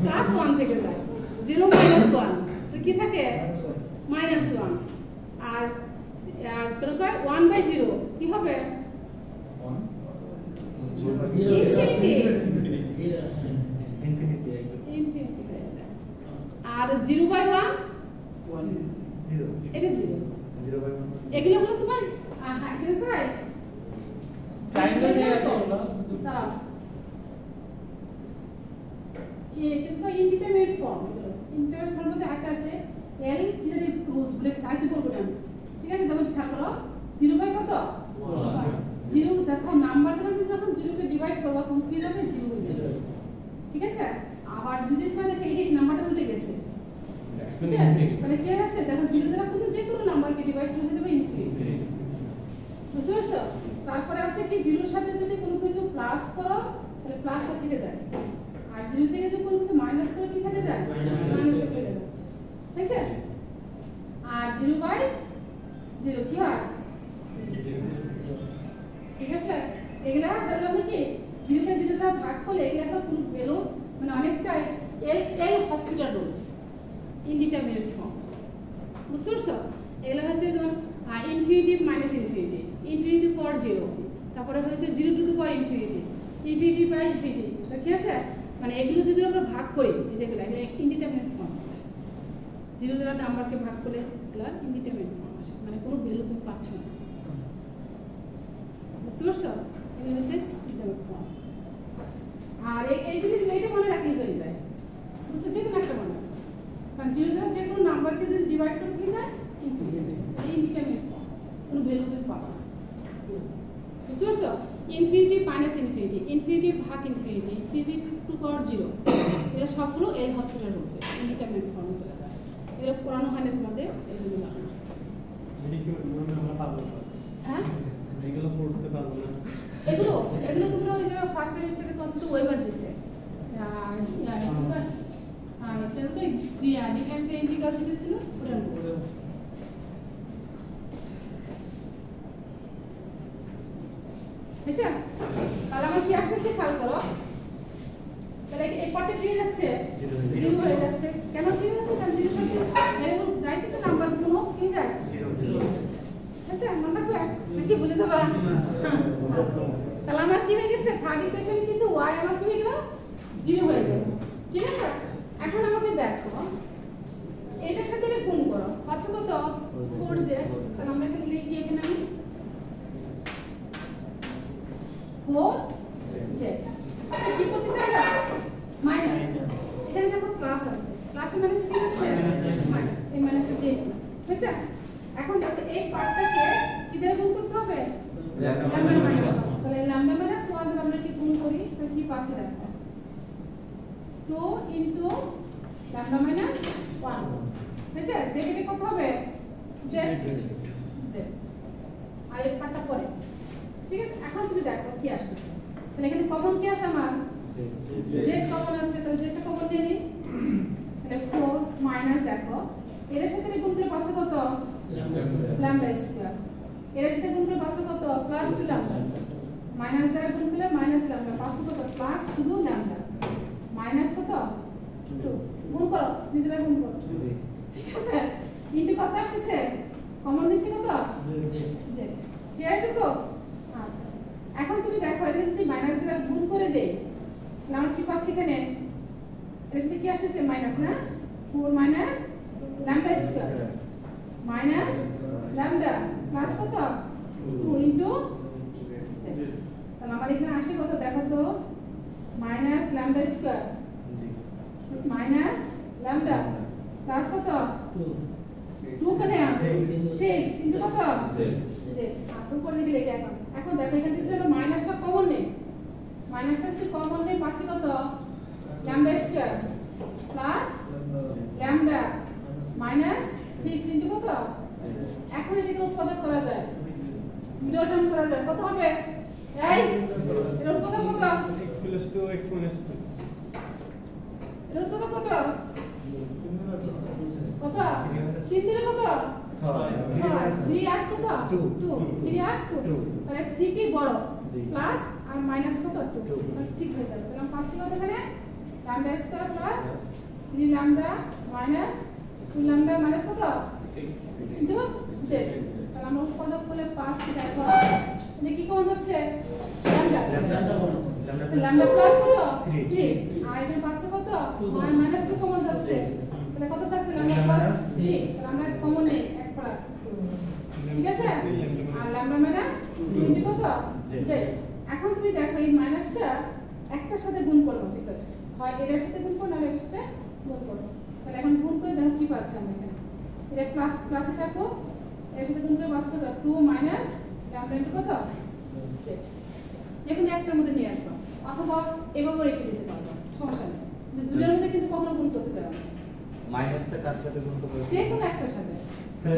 S1: প্লাস 1 থেকে যায় 0 মাইনাস 1 তো কি থাকে মাইনাস 1 আর কোন কয় 1/0 কি হবে ইনফিনিটি
S4: ইনফিনিটি
S1: ইনফিনিটি হয়ে যায় আর 0/1
S4: 0
S1: এটা 0
S4: 0/1
S1: এগুলো হলো তোমার হ্যাঁ এগুলো কয়
S2: টাইমটা দিয়ে আছে ওগুলো
S1: দাঁড়াও কিন্তু ইনডিটারমিনেট ফর্ম ইনডিটারমিনেট ফর্ম মধ্যে একটা আছে এল কি জানি রুলস ব্লেক সাইড করব না ঠিক আছে তখন খেয়াল করো 0 কত 0 দেখো নাম্বারটা যদি যখন 0 কে ডিভাইড করব তখন কি হবে 0 হয়ে যাবে ঠিক আছে আবার যদি তোমার দেখো এই নাম্বারটা উল্টে গেছে ঠিক আছে তাহলে কি আসছে দেখো 0 দ্বারা কোনো যে কোনো নাম্বারকে ডিভাইড হয়ে যাবে ইনফিনিটি বুঝতে পারছো তারপরে আছে কি 0 এর সাথে যদি কোনো কিছু প্লাস করো তাহলে প্লাসটা থেকে যায় আর 0 থেকে যদি কোনো কিছু মাইনাস করো কি থেকে যায় মাইনাসটা থেকে যাচ্ছে ঠিক আছে আর 0/0 কি হয় ঠিক আছে এগুলা হলো মানে কি 0 কে 0 দ্বারা ভাগ করলে এগুলা তো কোনো ভ্যালু মানে অনেকটা L'Hospital rules indeterminate form বুঝতে পারছো এগুলা হচ্ছে তোমার infinity minus infinity infinity power 0 তারপরে হচ্ছে 0 to the power infinity infinity by infinity তো কি আছে মানে এগুলো যদি আমরা ভাগ করি এই যেগুলো ইনডিটারমিনেট ফর্ম 0 দ্বারা নাম্বারকে ভাগ করলে এগুলো ইনডিটারমিনেট ফর্ম আসে মানে কোনো ভ্যালু তুমি পাচ্ছ না বুঝতে পারছো এগুলো হচ্ছে ইনডিটারমিনেট ফর্ম আর এই জিনিসগুলো এটা মনে রাখলেই হয়ে যায় বুঝতে যে কোনো একটা মনে কারণ 0 দ্বারা যে কোনো নাম্বারকে যদি ডিভাইড করে কি যায় ইনডিটারমিনেট ফর্ম কোনো ভ্যালু তুমি পাবা না বুঝতে পারছো ইনফিনিটি মাইনাস ইনফিনিটি ইনফিনিটি ভাগ ইনফিনিটি ইনফিনিটি টু পাওয়ার 0 এরা সবগুলো এল হসপিটাল রুলস ইনডিটারমিনেট ফর্মে চলে যায় এরা পড়ানো হয় না তোমাদের এই জন্য জানো না
S2: আমরা পাবো না
S1: হ্যাঁ
S2: এগুলো পড়তে পারবো না
S1: এগুলো এগুলো তোমরা ওই যে ফার্স্ট সেমিস্টারে তো অন্তত ওয়েবার দিছে আর এটা তো ক্রিয়া ডিফারেন্সিয়াল ইন্টিগ্রাল যেটা ছিল ওটা বলছে আচ্ছা তাহলে আমার কি আসতেছে খেয়াল করো তাহলে এই পথে কি হয়ে যাচ্ছে 0 হয়ে যাচ্ছে কেন কি হয়ে যাচ্ছে কারণ 0 সাথে ভ্যারিয়েবল যাই কিছু নাম্বার কোনো কি যায় 0 আচ্ছা মনে থাকবে নাকি ভুলে যাবা তাহলে আমার কি হয়ে গেছে থার্ড ইকুয়েশন কিন্তু y আমার কি হয়ে গেল 0 হয়ে গেল ঠিক আছে এখন আমাকে দেখো এটার সাথে এটা গুণ করো আচ্ছা কত 4z তাহলে আমরা এখানে লিখি এখানে আমি 4z আচ্ছা কি করতেছি আমরা মাইনাস এখানে দেখো প্লাস আছে প্লাসে মাইনাস কি হচ্ছে মাইনাস এই মাইনাসটা দিয়ে দিলাম ঠিক আছে এখন দেখো এই পার্টটাকে কি দ্বারা গুণ করতে হবে ল্যামডা মাইনাস তাহলে ল্যামডা মাইনাস 1 দ্বারা আমরা কি গুণ করি তাহলে কি পাচ্ছি দেখো 2 ইনটু ল্যামডা মাইনাস 1 ঠিক আছে ব্র্যাকেটে কত হবে z z আর এই পার্টটা পরে ঠিক আছে এখন তুমি দেখো কি আসছে তাহলে এখানে কমন কি আছে আমার z কমন আছে তাহলে z টা কমন নিয়ে নি তাহলে 4 মাইনাস দেখো এর সাথে গুণ করলে পাচ্ছ কত ল্যামডা স্কয়ার এর সাথে গুণ করলে পাচ্ছ কত প্লাস 2 ল্যামডা মাইনাস দ্বারা গুণ করলে মাইনাস ল্যামডা পাচ্ছ কত প্লাস শুধু ল্যামডা মাইনাস কত 2 গুণ করো নিজেরা গুণ করো ঠিক আছে ইনটু কত আসছে কমন নিচ্ছি কত জেড ক্লিয়ার তো আচ্ছা এখন তুমি দেখো এটা যদি মাইনাস দ্বারা গুণ করে দেই তাহলে আমরা কি পাচ্ছি এখানে এর সাথে কি আসছে মাইনাস না 4 minus lambda square minus lambda plus কত 2 ইনটু জেড তাহলে আমার এখানে আসে কত দেখো তো minus lambda square minus lambda plus কত 2 কেন 6 ইনটু কত জেড আচ্ছা উপরে দিকে লিখে এখন দেখো এখান থেকে যদি মাইনাসটা কমন নেই মাইনাসটা যদি কমন নেই পাচ্ছি কত lambda square plus lambda minus 6 into কত এখন এটাকে উৎপাদক করা যায় মিডল টার্ম করা যায় কত হবে এই এর উৎপাদক কত
S5: x plus 2 x minus 2
S1: এর উৎপাদক কত কত 3 দিলে কত 3 আর কত 2 3 আর 2 তাহলে 3 কি বড় প্লাস আর মাইনাস কত 2 ঠিক হয়ে যাবে তাহলে পাচ্ছি কত এখানে lambda square plus 3 lambda minus 2 lambda minus কত 6 ইনটু জেড তাহলে আমরা উৎপাদক করলে পাচ্ছি দেখো এটা কি কমন যাচ্ছে ল্যামডা ল্যামডা প্লাস কত 3 আর এখানে পাচ্ছি কত মাইনাস 2 কমন যাচ্ছে তাহলে কত থাকছে ল্যামডা প্লাস 3 তাহলে আমরা কমন নেই এক পারা ঠিক আছে আর ল্যামডা মাইনাস 2 ইনটু কত জেড এখন তুমি দেখো এই মাইনাসটা একটার সাথে গুণ করব ভিতরে হয় এর সাথে গুণ করো না এর সাথে গুণ করো তাহলে এখন গুণ করে দেখো কি পাচ্ছি আমরা এখানে এটা প্লাস প্লাসে থাকো এর সাথে গুণ করে পাচ্ছি কত 2 মাইনাস ল্যামডা ইনটু কত জেড যেখানে একটার মধ্যে নিয়ে আসবা অথবা এভাবে রেখে দিতে পারবা সমস্যা নেই দুটোর মধ্যে কিন্তু কখনো গুণ করতে যাবে না
S6: মাইনাসটা কার সাথে গুণ করব
S1: যে কোনো একটার সাথে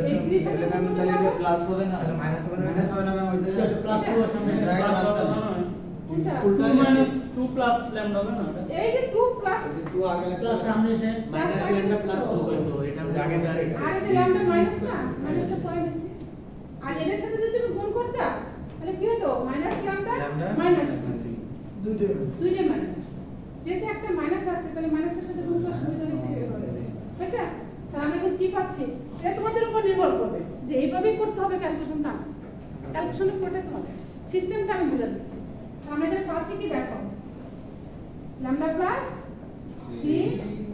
S1: এই 3 সাথে গুণ করতে
S6: তাহলে
S1: পারবা
S6: প্লাস হবে না
S4: মাইনাস হবে না
S6: মাইনাস হবে না ম্যাম ওই জায়গায়
S2: প্লাস 2 এর সামনে প্লাস হবে না
S1: কোনটা
S2: 2 মাইনাস 2 প্লাস ল্যামডা হবে না
S1: এই যে 2 প্লাস
S6: 2 আগে
S2: প্লাস সামনে এসে
S3: মাইনাস ল্যামডা প্লাস 2 তো এটা
S4: আগে
S1: আর এই যে ল্যামডা মাইনাস না মাইনাসটা পরে নিছি আর এর সাথে যদি তুমি গুণ করতা তাহলে কি হতো মাইনাস ল্যামডা মাইনাস দুইটা মাইনাস যেহেতু একটা মাইনাস আছে তাহলে মাইনাসের সাথে গুণ করা সুবিধা হয়েছে এভাবে বুঝছো তাহলে আমরা এখন কি পাচ্ছি এটা তোমাদের উপর নির্ভর করবে যে এইভাবেই করতে হবে ক্যালকুলেশনটা ক্যালকুলেশনের পুরোটা তোমাদের সিস্টেমটা আমি বুঝা দিচ্ছি আমরা এখানে পাচ্ছি কি দেখো lambda plus 3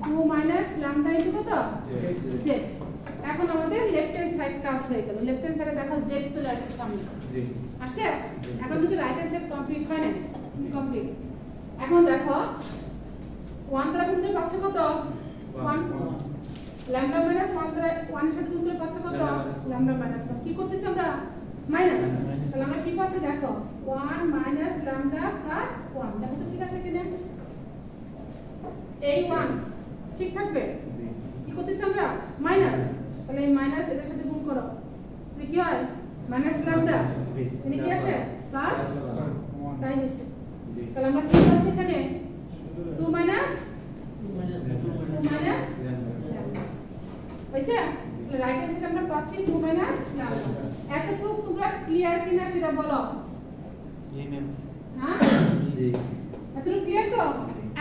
S1: 2 minus lambda into কত জেড এখন আমাদের লেফট হ্যান্ড সাইড কাজ হয়ে গেল লেফট হ্যান্ড সাইডে দেখো জেড চলে আসছে সামনে
S4: জি
S1: আসছে এখন যদি রাইট হ্যান্ড সাইড কমপ্লিট হয় না কমপ্লিট এখন দেখো 1 দ্বারা গুণ করে পাচ্ছ কত 1 ল্যামডা মাইনাস 1 দ্বারা 1 এর সাথে গুণ করে পাচ্ছ কত ল্যামডা মাইনাস 1 কি করতেছি আমরা মাইনাস তাহলে আমরা কি পাচ্ছি দেখো 1 মাইনাস ল্যামডা প্লাস 1 দেখো তো ঠিক আছে কিনা এই 1 ঠিক থাকবে কি করতেছি আমরা মাইনাস তাহলে এই মাইনাস এর সাথে গুণ করো তাহলে কি হয় মাইনাস ল্যামডা এখানে কি আসে প্লাস তাই হইছে তাহলে আমরা কি পাচ্ছি এখানে 2 মাইনাস 2 মাইনাস হইছে তাহলে রাইট হ্যান্ড সাইড আমরা পাচ্ছি 2 মাইনাস ল্যামডা এতটুকু তোমরা ক্লিয়ার কিনা সেটা বলো
S3: জি ম্যাম
S1: হ্যাঁ
S6: জি
S1: এতটুকু ক্লিয়ার তো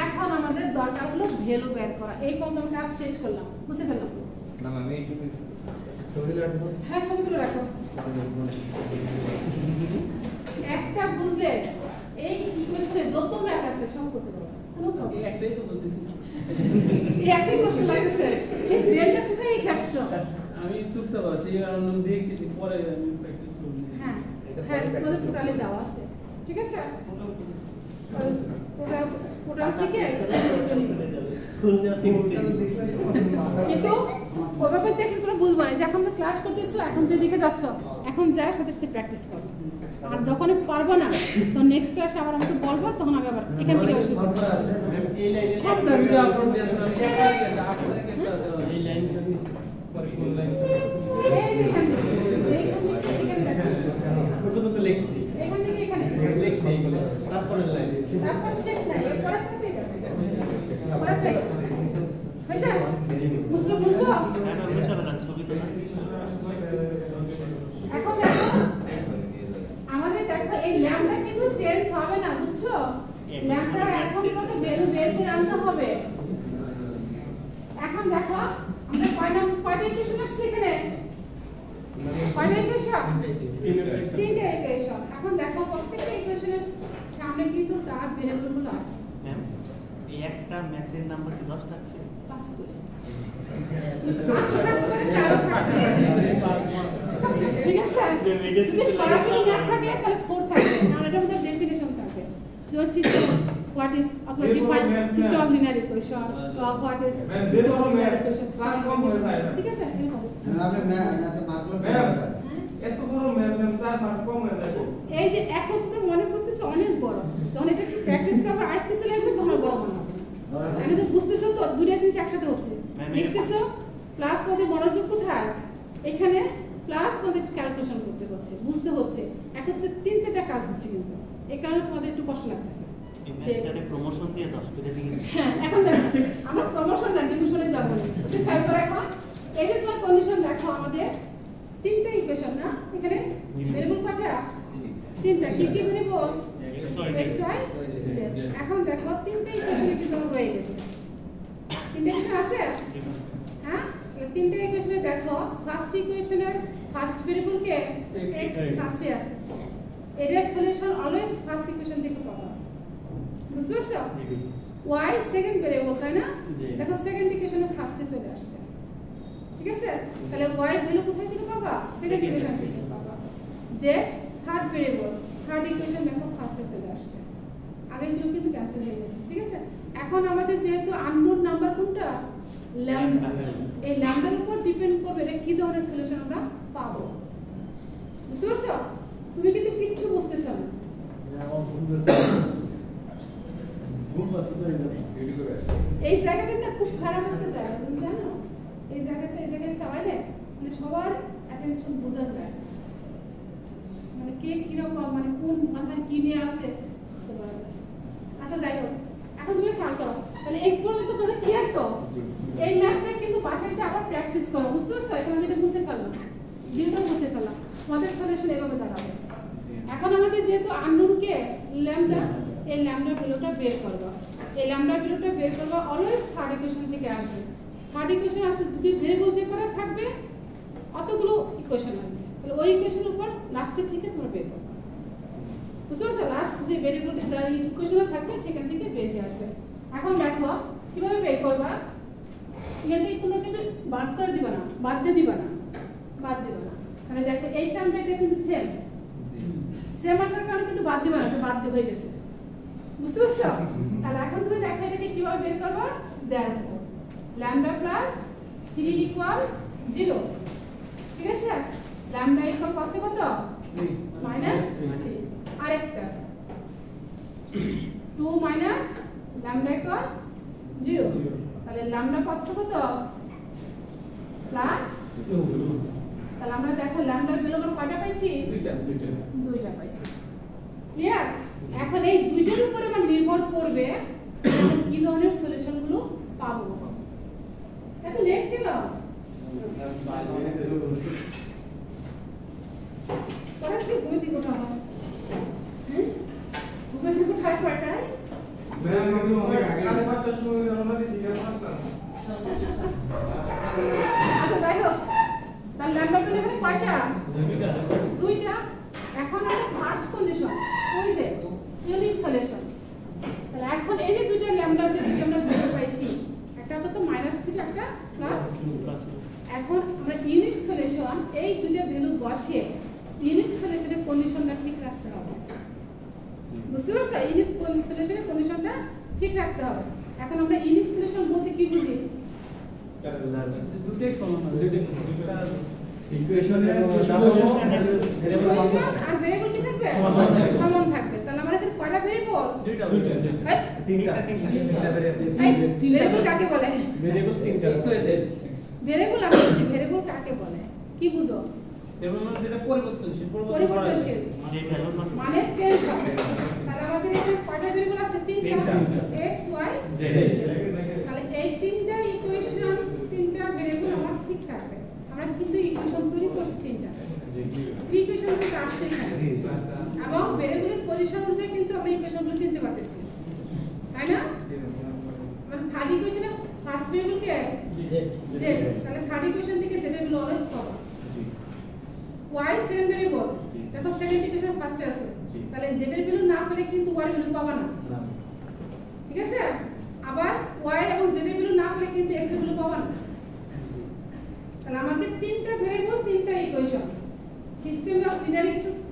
S1: এখন আমাদের দরকার হলো ভ্যালু বের করা এই পর্যন্ত কাজ শেষ করলাম বুঝে ফেললাম
S6: না ম্যাম এইটুকু
S4: ছবি রাখো
S1: হ্যাঁ ছবি তুলে রাখো একটা বুঝলে এই ইকুয়েশনে যত ম্যাথ আছে সব করতে পারবে কোনো প্রবলেম
S2: একটাই তো বলতেছি
S1: এই একটাই প্রশ্ন লাগছে এই ব্রেনটা কোথায় আসছো
S2: আমি চুপচাপ আছি আর নাম দেখতেছি পরে আমি প্র্যাকটিস করব
S1: হ্যাঁ হ্যাঁ তোমাদের টোটালি দেওয়া আছে ঠিক আছে টোটাল থেকে কিন্তু ওইভাবে দেখলে তোমরা বুঝবো না যে এখন তো ক্লাস করতেছো এখন যে দিকে যাচ্ছ এখন যা সাথে সাথে প্র্যাকটিস করো আর যখন পারবো না তো নেক্সট ক্লাসে আবার আমাকে বলবো তখন আমি আবার এখান থেকে আসবো
S3: এই লাইনে
S1: সব
S2: ভিডিও আপলোড দিয়েছেন আমি একটা আপলোড একটা
S3: এই লাইনটা পরে কোন লাইন ওটা তো লিখছি
S1: এখান থেকে এখানে
S3: লিখছি এইগুলো তারপরে লাইন
S1: তারপর শেষ নাই এরপরে কোথায় যাবে হয়েছে বুঝলো বুঝবো
S3: হ্যাঁ ম্যাম বুঝাবে না ছবি তো
S1: এখন দেখো আমাদের দেখো এই ল্যামডা কিন্তু চেঞ্জ হবে না বুঝছো ল্যামডা এখন কত ভ্যালু বের করে আনতে হবে এখন দেখো আমরা কয়টা ইকুয়েশন আসছে এখানে কয়টা ইকুয়েশন?
S5: তিনটা।
S1: তিনটা ইকুয়েশন। এখন দেখো প্রত্যেকটা ইকুয়েশনের সামনে কিন্তু তার ভেরিয়েবলগুলো আছে।
S3: ম্যাম এই একটা ম্যাথের নাম্বার কি 10 থাকছে?
S1: পাস করে। পাঁচ থাকতে পারে, চারও থাকতে পারে। ঠিক আছে? যদি সরাসরি ম্যাথ থাকে তাহলে 4 থাকবে। আর এটার মধ্যে ডেফিনিশন থাকে। যেমন system what is a define system of linear equation or what is system of linear equation ঠিক আছে এরকম
S6: আপনি ম্যাথে মার্কগুলো
S5: এত বড় ম্যাম 4 মার্ক কম হয়ে যাবে।
S1: এই যে এখন তুমি মনে করতেছো অনেক বড়, যখন এটা একটু প্র্যাকটিস করবে আইতে চলে আসবে তখন বড় মনে হবে। আমি তো বুঝতেছো তো দুইটা জিনিস একসাথে হচ্ছে, লিখতেছো প্লাস তোমাদের মনোযোগ কোথায়, এখানে প্লাস তোমাদের ক্যালকুলেশন করতে হচ্ছে, বুঝতে হচ্ছে, একত্রে 3-4টা কাজ হচ্ছে, কিন্তু এই কারণে তোমাদের একটু কষ্ট লাগতেছে।
S3: এই ম্যাথটারে প্রমোশন দিয়ে 10 করে দিয়ে দিন।
S1: হ্যাঁ এখন দেখো আমরা প্রমোশন না ডিভিশনে যাব না, তুমি খেয়াল করো। এখন এই যে তোমার কন্ডিশন দেখো, আমাদের তিনটা ইকুয়েশন না, এখানে ভেরিয়েবল কয়টা? তিনটা। কি কি ভেরিয়েবল? x y z। এখন দেখো তিনটা ইকুয়েশন কিন্তু আমার রয়ে গেছে। তিনটা ইকুয়েশন আছে, হ্যাঁ? তাহলে তিনটা ইকুয়েশনে দেখো ফার্স্ট ইকুয়েশনের ফার্স্ট ভেরিয়েবল কে x ফার্স্টে আছে, এটার সলিউশন অলওয়েজ ফার্স্ট ইকুয়েশন থেকে পাবো। বুঝতে পারছো? y সেকেন্ড ভেরিয়েবল, তাই না? দেখো সেকেন্ড ইকুয়েশনে ফার্স্টে চলে আসছে, ঠিক আছে? তাহলে y এর ভ্যালু কোথায় থেকে পাবা? সেকেন্ড ইকুয়েশন থেকে পাবা। z third variable, third equation দেখো ফার্স্টে চলে আসছে, আগেরগুলো কিন্তু ক্যান্সেল হয়ে গেছে, ঠিক আছে? এখন আমাদের যেহেতু আননোন নাম্বার কোনটা? ল্যামডা। এই ল্যামডার উপর ডিপেন্ড করবে এটা কি ধরনের সলিউশন আমরা পাবো। বুঝতে পারছো? তুমি কিন্তু কিচ্ছু বুঝতেছো না। এই জায়গাটা না খুব খারাপ একটা জায়গা, তুমি জানো? এই জায়গায় চালাইলে মানে সবার অ্যাটেনশন বোঝা যায়, মানে কে কিরকম, মানে কোন মাথায় কি নিয়ে আসে বুঝতে পারা যায়। আচ্ছা যাই হোক, এখন তুমি খেয়াল করো, তাহলে এই পর্যন্ত তোমরা ক্লিয়ার তো? এই ম্যাথটা কিন্তু বাসায় এসে আবার প্র্যাকটিস করো, বুঝতে পারছো? এখন আমি এটা মুছে ফেললাম, ভিডিওটা মুছে ফেললাম, তোমাদের সলিউশন এভাবে দাঁড়াবে। এখন আমাদের যেহেতু আননোন কে ল্যামডা, এই ল্যামডা ভ্যালুটা বের করবা। এই ল্যামডা ভ্যালুটা বের করবা অলওয়েজ থার্ড ইকুয়েশন থেকে আসবে। থার্ড ইকুয়েশন আসলে দুটি ভেরিয়েবল যে করা থাকবে অতগুলো ইকুয়েশন আসবে, তাহলে ওই ইকুয়েশনের উপর লাস্টের থেকে তোমরা বের করবা। বুঝতে পারছো? লাস্ট যে ভেরিয়েবলটা যা ইকুয়েশনে থাকবে সেখান থেকে বের হয়ে আসবে। এখন দেখো কিভাবে বের করবা। এখান থেকে কোনো কিন্তু বাদ করে দিবা না, বাদ দিয়ে দিবা না, বাদ দিবা না। মানে দেখো এই টার্মটা এটা কিন্তু সেম আসার কারণে কিন্তু বাদ দিবা না, তো বাদ দিয়ে হয়ে গেছে। বুঝতে পারছো? তাহলে এখন তুমি দেখো এটাকে কিভাবে বের করবা। দেখো ল্যামডা প্লাস 3 ইকুয়াল 0, ঠিক আছে? ল্যামডা ইকুয়াল পাচ্ছে কত? মাইনাস 3। আরেকটা 2 মাইনাস ল্যামডা ইকুয়াল 0, তাহলে ল্যামডা পাচ্ছে কত? প্লাস 2। তাহলে আমরা দেখো ল্যামডার ভ্যালু আমরা কয়টা পাইছি? দুইটা পাইছি। ক্লিয়ার? এখন এই দুইটার উপরে আমরা নির্ভর করবে কি ধরনের সলিউশনগুলো পাবো। এত লেট দিল পরে কি ঘুমিয়ে দিই কোথাও? ঘুমিয়ে দিই কোথায় কয়টায়?
S5: ম্যাম আমি অনেক আগে 5টার সময় রওনা দিছি, কেন আসলাম?
S1: আচ্ছা যাই হোক, তাহলে ল্যামডা পেলে এখানে কয়টা? দুইটা। এখন আমরা ফার্স্ট কন্ডিশন ওই যে ইউনিক সলিউশন। তাহলে এখন এই যে দুইটা ল্যামডা যে দুটো আমরা ভ্যালু পাইছি, একটা কত -3 একটা +2। এখন আমরা ইউনিক সলিউশন এই দুটো ভ্যালু বসিয়ে ইউনিক সলিউশনের কন্ডিশনটা ঠিক রাখতে হবে। বুঝতে পারছো? ইউনিক সলিউশনের কন্ডিশনটা ঠিক রাখতে হবে। এখন আমরা ইউনিক সলিউশন বলতে কি বুঝি?
S2: দুটোই সমান হবে।
S4: ইকুয়েশনে
S1: ইকুয়েশন আর ভেরিয়েবল কি থাকবে? সমান থাকবে। তাহলে আমরা এখানে কয়টা ভেরিয়েবল?
S2: দুইটা।
S4: তিনটা
S1: ভেরিয়েবল কাকে বলে?
S4: ভেরিয়েবল তিনটা।
S1: ভেরিয়েবল আমরা বলছি, ভেরিয়েবল কাকে বলে? কি বুঝো?
S2: ভেরিয়েবল মানে যেটা পরিবর্তনশীল,
S1: পরিবর্তনশীল
S3: যে ভ্যালু
S1: মানে চেঞ্জ হবে। তাহলে আমাদের এখানে কয়টা ভেরিয়েবল আছে? তিনটা, x y z। তাহলে এই তিনটা ইকুয়েশন, তিনটা ভেরিয়েবল আমার ঠিক থাকবে। আমরা কিন্তু ইকুয়েশন তৈরি করছি তিনটা, 3 ইকুয়েশন থেকে আসছে এখানে, এবং ভেরিয়েবলের পজিশন অনুযায়ী কিন্তু আমরা ইকুয়েশনগুলো চিনতে পারতেছি, তাই না? মানে থার্ড ইকুয়েশনে ফার্স্ট ভেরিয়েবল কে? z। তাহলে থার্ড ইকুয়েশন থেকে z এর ভ্যালু অলওয়েজ পাবো। y সেকেন্ড ভেরিয়েবল
S3: জি।
S1: দেখো সেকেন্ড ইকুয়েশন ফার্স্টে আছে
S3: জি।
S1: তাহলে z এর ভ্যালু না পেলে কিন্তু y এর ভ্যালু পাবা না
S4: না
S1: ঠিক আছে আবার y এবং z এর ভ্যালু না পেলে কিন্তু x এর ভ্যালু পাবা না তাহলে আমাদের তিনটা ভেরিয়েবল তিনটা ইকুয়েশন সিস্টেম অফ লিনিয়ার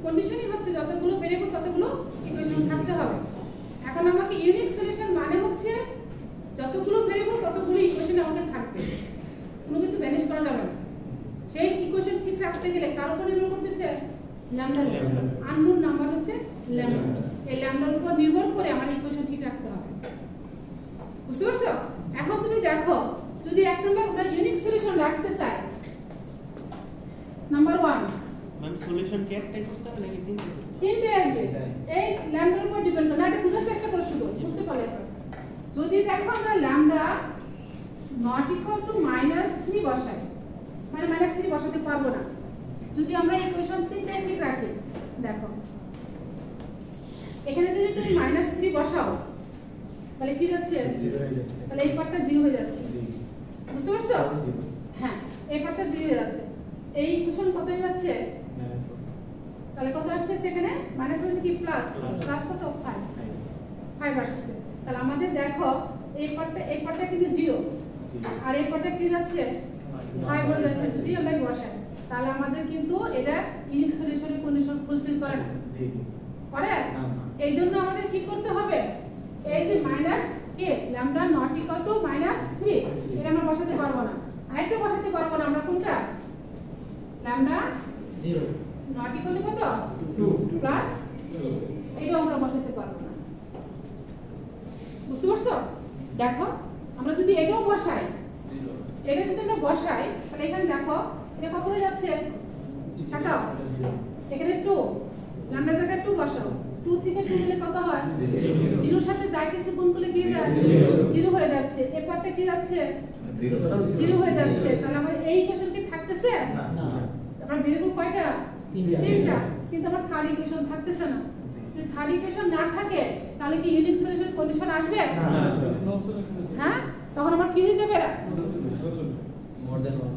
S1: কন্ডিশনই হচ্ছে যতগুলো ভেরিয়েবল ততগুলো ইকুয়েশন থাকতে হবে এখন আমাকে ইউনিক সলিউশন মানে হচ্ছে যতগুলো ভেরিয়েবল ততগুলো ইকুয়েশন আমাদের থাকবে কোনো কিছু ভ্যানিশ করা যাবে না সেই ইকুয়েশন ঠিক রাখতে গেলে কার উপর নির্ভর করতেছে ল্যামডার উপর আননোন নাম্বার হচ্ছে ল্যামডা এই ল্যামডার উপর নির্ভর করে আমার ইকুয়েশন ঠিক রাখতে হবে বুঝতে পারছো এখন তুমি দেখো যদি এক নম্বর আমরা ইউনিক সলিউশন রাখতে চাই নাম্বার 1
S3: ম্যাম সলিউশন কি একটাই করতে হবে নাকি তিনটে?
S1: তিনটে আসবে এই ল্যামডার উপর ডিপেন্ড করে না এটা বুঝার চেষ্টা করো শুধু বুঝতে পারলে এখন যদি দেখো আমরা ল্যামডা নট ইকুয়াল টু -3 বসাই মানে -3 বসাতে পারবো না যদি আমরা ইকুয়েশন তিনটে ঠিক রাখি দেখো এখানে যদি তুমি -3 বসাও তাহলে কি যাচ্ছে
S4: 0 হয়ে যাচ্ছে
S1: তাহলে এই পার্টটা 0 হয়ে যাচ্ছে
S4: জি
S1: বুঝতে পারছো হ্যাঁ এই পার্টটা 0 হয়ে যাচ্ছে এই ইকুয়েশন কত হয়ে যাচ্ছে তাহলে কত আসছে এখানে মাইনাস মানে কি প্লাস প্লাস কত 5 আসছে তাহলে আমাদের দেখো এই পার্টটা কিন্তু 0 আর এই পার্টটা কি যাচ্ছে 5 হয়ে যাচ্ছে যদি আমরা বসাই তাহলে আমাদের কিন্তু এটা ইউনিক সলিউশনের কন্ডিশন ফুলফিল করে না
S4: জি জি
S1: করে
S4: না।
S1: এই জন্য আমাদের কি করতে হবে এই যে minus a lambda not equal to -3 এটা আমরা বসাতে পারবো না আরেকটা বসাতে পারবো না আমরা কোনটা ল্যামডা
S2: 0
S1: নট ইকুয়াল টু কত
S5: 2
S1: প্লাস এটা আমরা বসাতে পারবো না বুঝতে পারছো দেখো আমরা যদি এটাও বসাই এটা যদি আমরা বসাই তাহলে এখানে দেখো এটা কত হয়ে যাচ্ছে তাকাও এখানে 2 ল্যামডার জায়গায় 2 বসাও 2 থেকে 2 দিলে কত হয় 0 এর সাথে যা কিছু গুণ করলে কি যায় 0 হয়ে যাচ্ছে এই পার্টটা কি যাচ্ছে 0 হয়ে যাচ্ছে তাহলে আমাদের এই ইকুয়েশন কি থাকতেছে
S2: না
S1: আমরা ভেরিয়েবল কয়টা
S2: তিনটা।
S1: তিনটা কিন্তু আমার থার্ড ইকুয়েশন থাকতেছে না যদি থার্ড ইকুয়েশন না থাকে তাহলে কি ইউনিক সলিউশন কন্ডিশন আসবে
S2: নো সলিউশন
S1: হ্যাঁ তখন আমার কি হয়ে যাবে
S6: more than one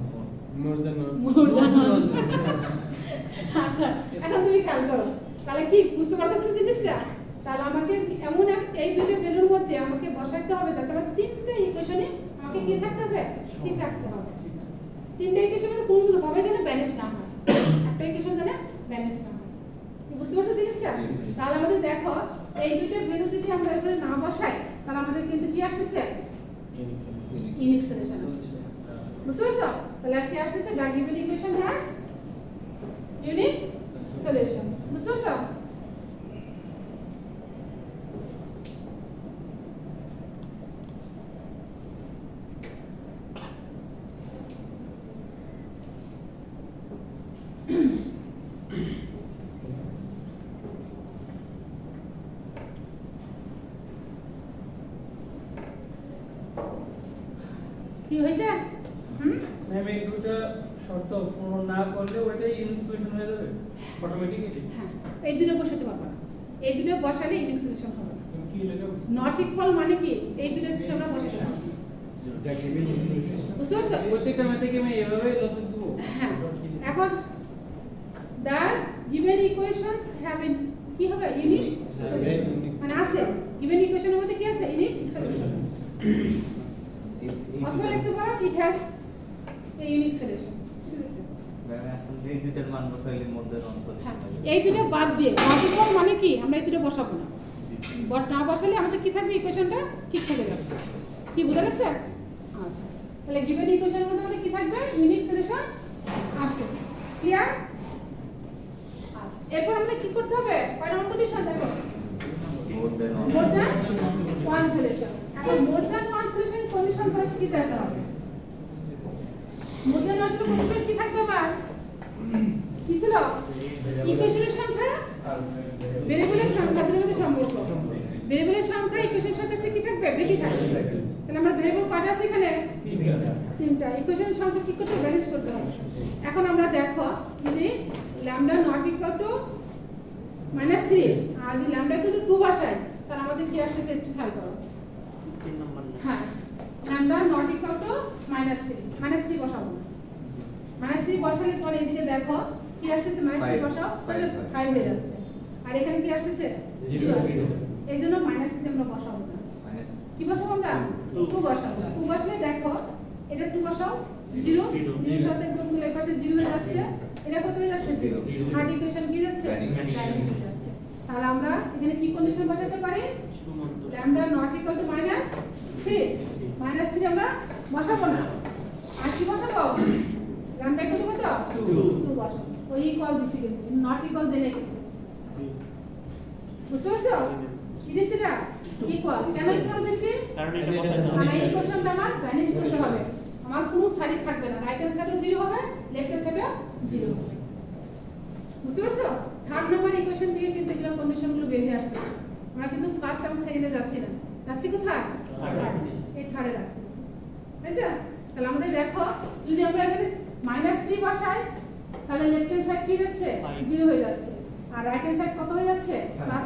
S1: আচ্ছা এখন তুমি খেয়াল করো তাহলে কি বুঝতে পারতেছো জিনিসটা তাহলে আমাকে এমন এই দুটো ভ্যালুর মধ্যে আমাকে বসাইতে হবে যাতে আমার তিনটা ইকুয়েশনে আমাকে কি থাকতে হবে ঠিক রাখতে হবে তিনটা ইকুয়েশন মধ্যে কোন ভাবে যেন ব্যালেন্স না হয় একটা ইকুয়েশন যেন ব্যালেন্স না হয় কি বুঝতে পারছো জিনিসটা তাহলে আমাদের দেখো এই দুটো ভ্যালু যদি আমরা এখানে না বসাই তাহলে আমাদের কিন্তু কি আসছে ইউনিক সলিউশন আসছে বুঝতে পারছো তাহলে কি আসছে the given equation has unique solution বুঝতে পারছো কি হয়েছে
S2: ম্যাম এই দুটো শর্ত পূরণ না করলে ওইটাই ইউনিক সলিউশন হয়ে যাবে অটোমেটিক্যালি
S1: হ্যাঁ এই দুটো বসাতে পারবো না এই দুটো বসালে ইউনিক সলিউশন হবে না
S5: কি লেখা
S1: নট ইকুয়াল মানে কি এই দুটো জিনিস আমরা বসাতে পারবো
S5: দ্য গিভেন ইকুয়েশন
S1: বুঝতে পারছো
S2: প্রত্যেকটা ম্যাথে কি আমি এভাবে লজিক দেবো
S1: হ্যাঁ এখন the given equations have in কি হবে ইউনিক সলিউশন মানে আছে given equation এর মধ্যে কি আছে ইউনিক সলিউশন অথবা লিখতে পারো it has a unique solution
S7: এখন এই দুইটার মান বসাইলে মধ্যে অঞ্চল
S1: হ্যাঁ এই দুটো বাদ দিয়ে নট ইকুয়াল মানে কি আমরা এই দুটো বসাবো না বাট না বসালে আমাদের কি থাকবে ইকুয়েশনটা ঠিক থেকে যাচ্ছে কি বুঝা গেছে আচ্ছা তাহলে গিভেন ইকুয়েশনের মধ্যে আমাদের কি থাকবে ইউনিক সলিউশন আছে ক্লিয়ার আচ্ছা এরপর আমাদের কি করতে হবে কয় নম্বর কন্ডিশন দেখো
S7: মধ্যে
S1: মোর দ্যান ওয়ান সলিউশন এখন মোর দ্যান ওয়ান সলিউশন কন্ডিশন করে কি চাইতে হবে মোর দ্যান আসলে কন্ডিশন কি থাকবে আবার কি ছিল ইকুয়েশনের সংখ্যা ভেরিয়েবলের সংখ্যা দুটোর মধ্যে সম্পর্ক ভেরিয়েবলের সংখ্যা ইকুয়েশনের সংখ্যার চেয়ে কি থাকবে বেশি থাকবে তাহলে আমার ভেরিয়েবল কয়টা আছে এখানে তিনটা ইকুয়েশনের সংখ্যা কি করতে ব্যালেন্স করতে হবে এখন আমরা দেখো যদি ল্যামডা নট ইকুয়াল টু -3 আর যদি ল্যামডা ইকুয়াল টু 2 বসাই তাহলে আমাদের কি আসছে একটু খেয়াল করো
S3: 3 নাম্বার না
S1: হ্যাঁ ল্যামডা নট ইকুয়াল টু -3 -3 বসাবো -3 বসালে পরে এদিকে দেখো কি আসছে মাইনাস 3 বসাও তাহলে 5 হয়ে যাচ্ছে আর এখানে কি আসছে 0 আসছে এইজন্য মাইনাস 3 আমরা বসাবো না কি বসাবো আমরা 2 বসাবো 2 বসলে দেখো এটা 2 বসাও 0 0 সাথে গুণ করলে এই পাশে 0 হয়ে যাচ্ছে এটা কত হয়ে যাচ্ছে 0 থার্ড ইকুয়েশন কি যাচ্ছে ভ্যানিশ হয়ে যাচ্ছে তাহলে আমরা এখানে কি কন্ডিশন বসাতে পারি lambda not equal to minus 3 minus 3 আমরা বসাবো না আর কি বসাবো ল্যামডা ইকুয়াল টু কত 2 বসাবো ওই ইকুয়াল দিছি কিন্তু নট ইকুয়াল দেলে কিন্তু বুঝতে পারছো কি দিছি না ইকুয়াল কেন ইকুয়াল দিছি
S3: কারণ এটা বসাতে হবে
S1: মানে এই কোশ্চেনটা আমার ভ্যানিশ করতে হবে আমার কোনো সাইড থাকবে না রাইট হ্যান্ড সাইডে 0 হবে লেফট হ্যান্ড সাইডে 0 হবে বুঝতে পারছো থার্ড নাম্বার ইকুয়েশন দিয়ে কিন্তু এগুলো কন্ডিশনগুলো বের হয়ে আসছে আমরা কিন্তু ফার্স্ট এবং সেকেন্ডে যাচ্ছি না যাচ্ছি কোথায় এই থার্ডে রাখবো বুঝছো তাহলে আমাদের দেখো যদি আমরা এখানে -3 বসাই তাহলে লেফট হ্যান্ড সাইড কি যাচ্ছে 0 হয়ে যাচ্ছে আর রাইট হ্যান্ড সাইড কত হয়ে যাচ্ছে +5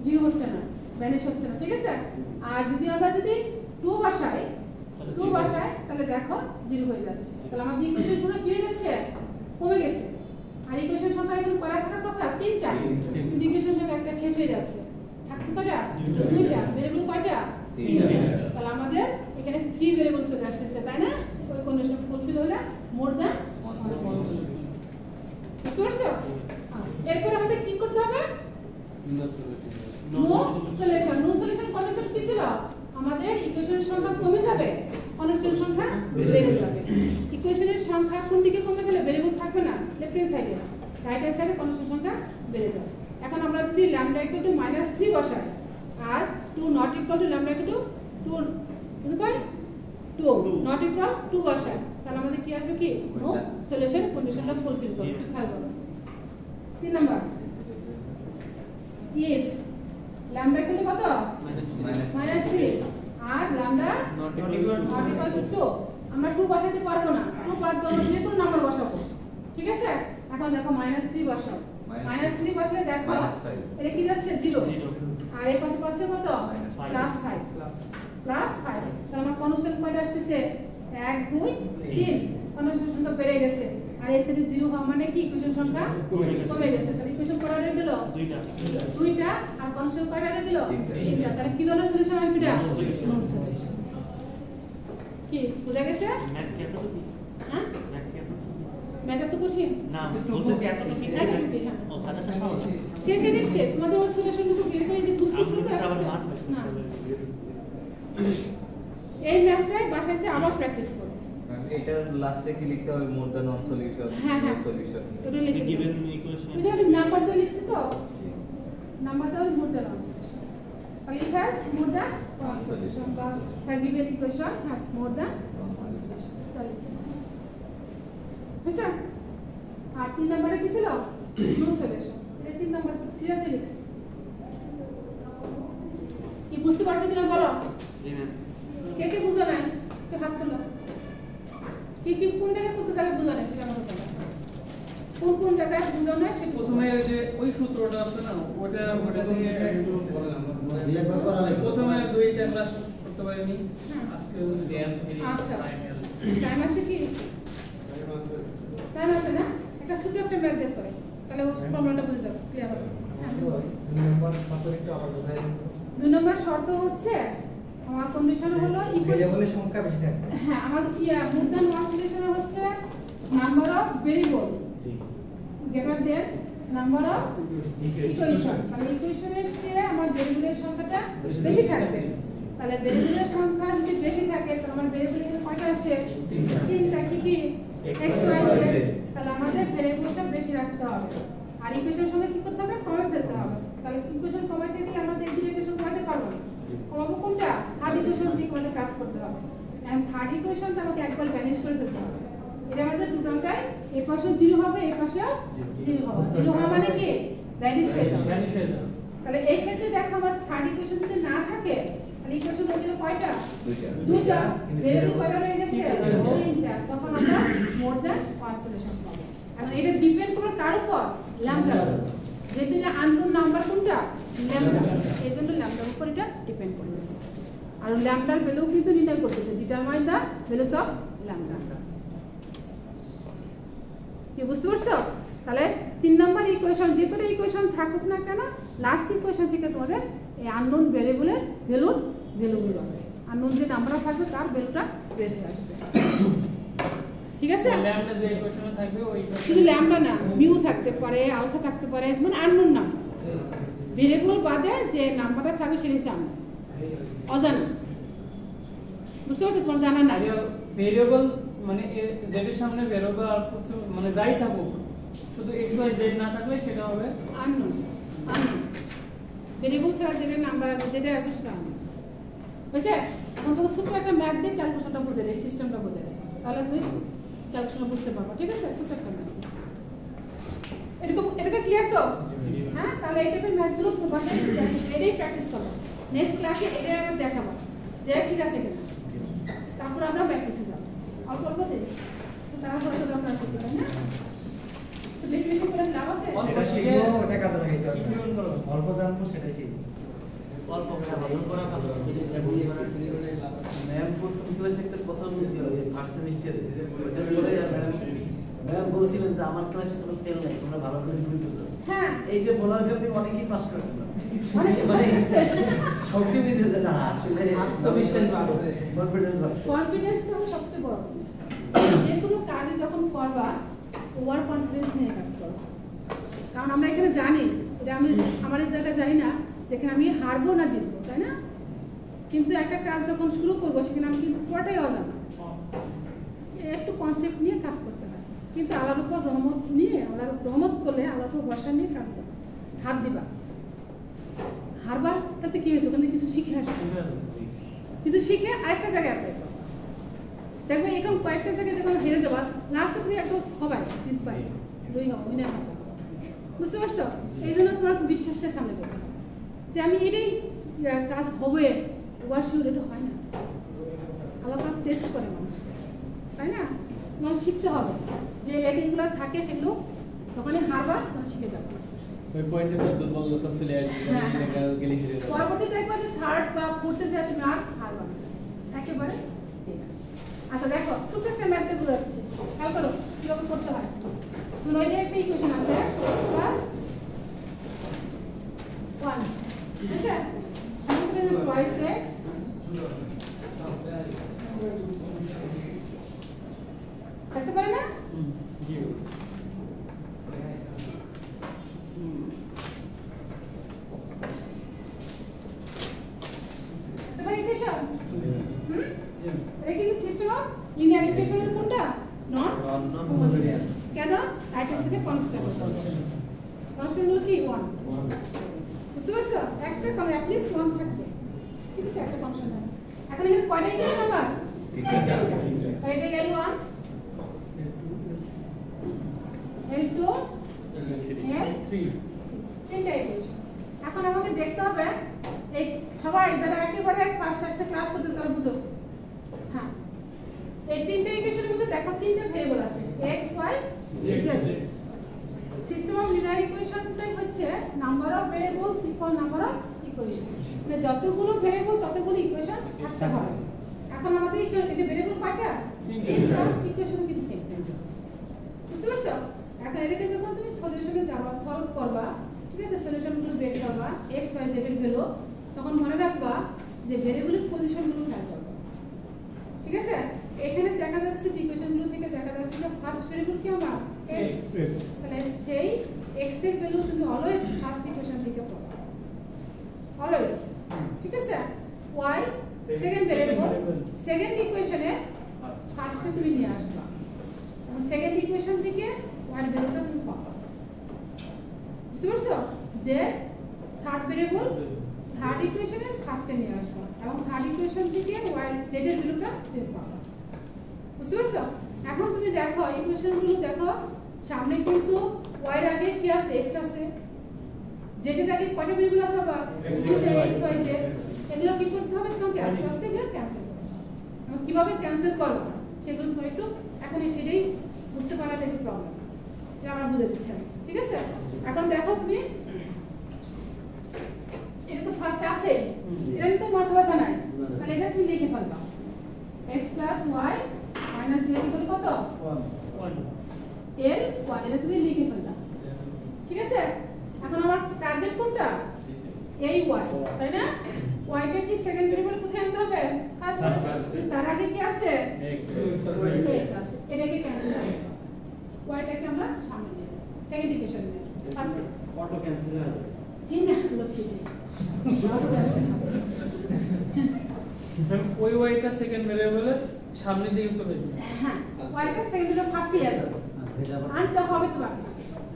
S1: 0 হচ্ছে না ভ্যানিশ হচ্ছে না ঠিক আছে আর যদি আমরা 2 বসাই তাহলে দেখো 0 হয়ে যাচ্ছে তাহলে আমাদের ইকুয়েশন গুলো কি হয়ে যাচ্ছে কমে গেছে আর ইকুয়েশন সংখ্যা এখন করা থাকার কথা 3টা কিন্তু ইকুয়েশন সংখ্যা একটা শেষ হয়ে যাচ্ছে থাকছে কয়টা 2টা ভেরিয়েবল কয়টা 3টা তাহলে আমাদের এখানে ফ্রি ভেরিয়েবল চলে আসছে তাই না ওই কন্ডিশন ফুলফিল হলে মোর দ্যান 1 বুঝতে পারছো এরপর আমাদের কি করতে হবে নো সলিউশন কন্ডিশন কি ছিল আমাদের ইকুয়েশনের সংখ্যা কমে যাবে কনস্ট্যান্ট সংখ্যা বেড়ে যাবে ইকুয়েশনের সংখ্যা কোন দিকে কমে গেলে ভেরিয়েবল থাকবে না লেফট হ্যান্ড সাইডে রাইট হ্যান্ড সাইডে কনস্ট্যান্ট সংখ্যা বেড়ে যাবে এখন আমরা যদি ল্যামডা ইকুয়াল টু -3 বসাই আর 2 not equal to lambda equal to 2 কত কয় 2 নট ইকুয়াল 2 বসাই তাহলে আমাদের কি আসবে কি নো সলিউশন কন্ডিশনটা ফুলফিল করবে খেয়াল করো 3 number if lambda equal to কত -3 আর lambda not equal to 2 আমরা 2 বসাতে পারবো না 2 বাদ দাও যে কোনো নাম্বার বসাবো ঠিক আছে এখন দেখো -3 বসাও -3 বসলে দেখো এটা কি যাচ্ছে 0 আর এই পাশে পাচ্ছে কত +5 তাহলে আমার কনস্ট্যান্ট কয়টা আসছে 1 2 3 কনস্ট্যান্ট সংখ্যা বেড়ে গেছে আর এই সাইডে 0 হওয়া মানে কি ইকুয়েশন সংখ্যা কমে গেছে তাহলে ইকুয়েশন কয়টা রয়ে গেল দুইটা আর কনস্ট্যান্ট কয়টা রয়ে গেল তিনটা তাহলে কি ধরনের সলিউশন আসবে এটা নো সলিউশন কি বুঝা গেছে
S3: ম্যাথ কি এত কি
S1: হ্যাঁ
S3: ম্যাথ কি এত
S1: ম্যাথ তো কঠিন
S3: না বলতেছি এত কি
S1: হ্যাঁ
S3: ও তাহলে তো
S1: শেষ তোমাদের সলিউশন তো বের করে যে বুঝতেছো তো
S3: আবার মার
S1: না এই ম্যাথটাই বাসায় এসে আবার প্র্যাকটিস করো
S7: এটার লাস্টে কি লিখতে হবে মোর দ্যান ওয়ান সলিউশন
S1: হ্যাঁ
S7: সলিউশন
S1: এটা লিখে
S3: গিভেন ইকুয়েশন
S1: বুঝলে আমি নাম্বার দিয়ে লিখছি তো নাম্বার দাও মোর দ্যান সলিউশন তাহলে it has more than one solution বা have given equation have more than one solution চলো বুঝছো আর 3 নম্বরে কি ছিল নো সলিউশন এটা 3 নম্বর সিরিয়াতে লিখছি কি বুঝতে পারছো কিনা বলো কে কে বুঝো নাই কে হাত তোলো কি কোন জায়গায় কোন জায়গায় বুঝো নাই সেটা আমাকে বলো কোন জায়গায় বুঝো না সেটা
S2: প্রথমে ওই যে ওই সূত্রটা আছে না ওটা থেকে প্রথমে দুইটা ক্লাস করতে পারিনি আজকে
S1: আচ্ছা টাইম আছে কি টাইম আছে না একটা ছোট একটা ম্যাথ দেখ করে তাহলে ওই প্রবলেমটা বুঝে যাবে ক্লিয়ার হবে
S4: 2 নম্বর শর্ত একটু আবার বোঝাই দিন
S1: 2 নম্বর শর্ত হচ্ছে আমার কন্ডিশন হলো
S4: ভেরিয়েবলের সংখ্যা বেশি থাকবে
S1: হ্যাঁ আমার মোর দ্যান ওয়ান সলিউশন হচ্ছে number of variable greater than number of equation তাহলে ইকুয়েশনের চেয়ে আমার ভেরিয়েবলের সংখ্যাটা বেশি থাকবে তাহলে ভেরিয়েবলের সংখ্যা যদি বেশি থাকে তাহলে আমার ভেরিয়েবলের কয়টা আছে তিনটা কি কি x y z তাহলে আমাদের ভেরিয়েবলটা বেশি রাখতে হবে আর ইকুয়েশন সময় কি করতে হবে কমে ফেলতে হবে তাহলে ইকুয়েশন কমাইতে গেলে আমাদের এই দুটো ইকুয়েশন কমাতে পারবো না কমাবো কোনটা থার্ড ইকুয়েশন দিয়ে আমাদের কাজ করতে হবে এন্ড থার্ড ইকুয়েশনটা আমাকে একবার ভ্যানিশ করে ফেলতে হবে এটা আমাদের দুটোটাই এই পাশে 0 হবে এই পাশে 0 হবে 0 হওয়া মানে কি ভ্যানিশ হয়ে যাবে তাহলে এই ক্ষেত্রে দেখো আমার থার্ড ইকুয়েশন যদি না থাকে তাহলে ইকুয়েশন হলো কয়টা দুইটা ভেরিয়েবল কয়টা রয়ে গেছে তিনটা তখন আমরা মোর দ্যান ওয়ান সলিউশন পাবো এখন এটা ডিপেন্ড করে কার উপর ল্যামডা যেহেতু এটা আননোন নাম্বার কোনটা ল্যামডা এইজন্য ল্যামডার উপর এটা ডিপেন্ড করতেছে আর ল্যামডার ভ্যালু কিন্তু নির্ণয় করতেছে determine the values of lambda কি বুঝতে পারছো? তাহলে 3 নম্বর ইকুয়েশন, যে কোনো ইকুয়েশন থাকুক না কেন, লাস্ট ইকুয়েশন থেকে তোমাদের এই আননোন ভেরিয়েবলের ভ্যালুগুলো হবে। আননোন যে নাম্বার থাকবে তার ভ্যালুটা বের হয়ে আসবে। ঠিক আছে?
S2: ল্যামডা যে ইকুয়েশনে থাকবে ওই
S1: শুধু ল্যামডা না, মিউ থাকতে পারে, আলফা থাকতে পারে, মানে আননোন নাম্বার। ভেরিয়েবল বাদে যে নাম্বারটা থাকবে সেটা হচ্ছে আননোন, অজানা। বুঝতে পারছো? তোমার জানা নাই।
S2: ভেরিয়েবল মানে জেড এর সামনে ভেরিয়েবল আর কিছু মানে যাই থাকুক, শুধু এক্স ওয়াই জেড না থাকলে সেটা হবে
S1: আননোন। ভেরিয়েবল ছাড়া যেটা নাম্বার আছে যেটা আসবে সেটা আননোন। বুঝছে? এখন তোমাকে ছোট্ট একটা ম্যাথ দিয়ে ক্যালকুলেশনটা বুঝে দেয়, সিস্টেমটা বুঝে দেয়, তাহলে তুমি ক্যালকুলেশন বুঝতে পারবা। ঠিক আছে? ছোট্ট একটা ম্যাথ এটা ক্লিয়ার তো? হ্যাঁ, তাহলে এই টাইপের ম্যাথগুলো তোমার এটাই প্র্যাকটিস করো। নেক্সট ক্লাসে এটাই আমরা দেখাবো যে ঠিক আছে কিনা, তারপর আমরা প্র্যাকটিসে যাবো। অল্প অল্প দিন তারপরে তো দরকার আছে, তাই না? তো বেশি বেশি করে লাভ আছে।
S4: এটা শিখবো, ওটা কাজে লাগাইতে হবে।
S2: ইমপ্লিমেন্ট করো।
S4: অল্প জানবো সেটাই শিখবো।
S3: অল্প করে ভালো করা ভালো।
S6: ম্যাম প্রথম ক্লাসে একটা কথা বলছিল ফার্স্ট সেমিস্টারে, ওটা বলে ম্যাম বলছিলেন যে আমার ক্লাসে কোনো ফেল নাই, তোমরা ভালো করে বুঝতে পারো।
S1: হ্যাঁ,
S6: এই যে বলার কারণে অনেকেই পাস করছে না,
S1: অনেকে
S6: মানে
S1: pass করছে।
S6: শক্তি বুঝে যে না আসলে আত্মবিশ্বাস বাড়ছে, কনফিডেন্স বাড়ছে।
S1: কনফিডেন্সটা হলো সবচেয়ে বড় জিনিস। যে কোনো কাজে যখন করবা ওভার কনফিডেন্স নিয়ে কাজ করো। কারণ আমরা এখানে জানি, এটা আমি আমার এই জায়গায় জানি না যেখানে আমি হারবো না জিতবো, তাই না? কিন্তু একটা কাজ যখন শুরু করবো সেখানে আমি কিন্তু পুরোটাই অজানা, একটু কনসেপ্ট নিয়ে কাজ করতে হয়। কিন্তু আল্লাহর উপর রহমত নিয়ে, আল্লাহর রহমত করলে আল্লাহর উপর ভরসা নিয়ে কাজ করবে, হাত দিবা। হারবার তাতে কি হয়েছে? ওখানে কিছু শিখে আসবে, কিছু শিখে আরেকটা জায়গায় অ্যাপ্লাই করবা। দেখবে এরকম কয়েকটা জায়গায় যখন হেরে যাবা, লাস্টে তুমি একটু হবাই, জিতবাই, জয়ী হবো, উইনার হবো। বুঝতে পারছো? এই জন্য তোমার বিশ্বাসটা সামনে যাবে যে আমি এটাই কাজ হবে, ওভার শিওর এটা হয় না। আল্লাহ টেস্ট করে মানুষকে, তাই না? তোমার শিখতে হবে যে রেটিংগুলো থাকে সেগুলো যখনই হারবা তখন শিখে যাবে।
S6: ওই পয়েন্টে তো দুর্বলতা চলে আসবে,
S1: হ্যাঁ, হ্যাঁ।
S6: গেলে ফিরে যাবে।
S1: পরবর্তীতে একবার যে থার্ড বা ফোর্থে যায় তুমি আর হারবা না, একেবারে ঠিক আছে। আচ্ছা দেখো, ছোট্ট একটা ম্যাথ গুলো হচ্ছে, খেয়াল করো কিভাবে করতে হয়। তোমার ওই যে একটা ইকুয়েশন আছে x+1, ঠিক আছে? আমি করে দেব twice x দেখতে পারে না? দেখতে পারে ইকুয়েশন? এটা কিন্তু সিস্টেম অফ লিনিয়ার ইকুয়েশনের কোনটা? Not homogeneous. কেন? রাইট হ্যান্ড সাইডে কনস্ট্যান্ট আছে। কনস্ট্যান্ট হলো কি? 1। বুঝতে পারছো? একটা কোন অ্যাট লিস্ট 1 থাকবে। ঠিক আছে? একটা ফাংশন আছে। এখন এখানে কয়টা ইকুয়েশন আবার? তিনটা। এটা L1 L2 L3 তিনটা ইকুয়েশন। এখন আমাকে দেখতে হবে এই সবাই যারা একেবারে ফার্স্ট সেমিস্টার ক্লাস করতে তারা বুঝো। হ্যাঁ, এই তিনটা ইকুয়েশনের মধ্যে দেখো তিনটা ভেরিয়েবল আছে x y z। System of linear ইকুয়েশনটাই হচ্ছে number of variables equal number of equation, মানে যতগুলো ভেরিয়েবল ততগুলো ইকুয়েশন থাকতে হবে। এখন আমাদের এটা ভেরিয়েবল কয়টা? তিনটা। ইকুয়েশন কিন্তু তিনটা। বুঝতে পারছো? এখন এটাকে যখন তুমি সলিউশনে যাবা, সলভ করবা, ঠিক আছে, সলিউশনগুলো বের করবা x y z এর ভ্যালু, তখন মনে রাখবা যে ভেরিয়েবলের পজিশনগুলো খেয়াল করবা। ঠিক আছে? এখানে দেখা যাচ্ছে যে ইকুয়েশনগুলো থেকে দেখা যাচ্ছে যে ফার্স্ট ভেরিয়েবল কি আমার x, তাহলে সেই x এর ভ্যালু তুমি অলওয়েজ ফার্স্ট ইকুয়েশন থেকে পাবা, অলওয়েজ। ঠিক আছে? y সেকেন্ড ভেরিয়েবল, সেকেন্ড ইকুয়েশনে ফার্স্টে তুমি নিয়ে আসবা এবং সেকেন্ড ইকুয়েশন থেকে y এর ভ্যালুটা তুমি পাবা। বুঝতে পারছো? যে থার্ড ভেরিয়েবল থার্ড ইকুয়েশনে ফার্স্টে নিয়ে আসবা এবং থার্ড ইকুয়েশন থেকে y z এর ভ্যালুটা বের পাবা। বুঝতে পারছো? এখন তুমি দেখো ইকুয়েশনগুলো দেখো, সামনে কিন্তু y এর আগে কি আছে? x আছে, z এর আগে কয়টা ভেরিয়েবল আছে? আবার x y z। এগুলো কি করতে হবে? তোমাকে আস্তে আস্তে এগুলো ক্যান্সেল করতে হবে এবং কিভাবে ক্যান্সেল করবা সেগুলো তোমার একটু এখন সেটাই বুঝতে পারাটা একটু প্রবলেম, এটা আমরা বুঝে দিচ্ছি আমি। ঠিক আছে? এখন দেখো তুমি এটা তো ফার্স্ট আছে, এটা তো মাথা ব্যথা নাই, তাহলে এটা তুমি লিখে ফেলবা x + y - z = কত?
S2: 1
S1: L1 এটা তুমি লিখে ফেললা ঠিক আছে এখন আমার টার্গেট কোনটা এই y তাই না y টা কি সেকেন্ড ভেরিয়েবল কোথায় আনতে হবে ফার্স্ট তার আগে কি আছে x আছে এটাকে ক্যান্সেল করব y টাকে আমরা সামনে নেব সেকেন্ড ইকুয়েশন নেব ফার্স্ট
S6: অটো ক্যান্সেল না
S1: চিন্তা লক্ষ্য দিই
S2: ওই ওয়াইটা সেকেন্ড ভেরিয়েবলের সামনে দিকে চলে যাবে
S1: হ্যাঁ y টা সেকেন্ড ভেরিয়েবল ফার্স্টে আসবে আনতে হবে তোমাকে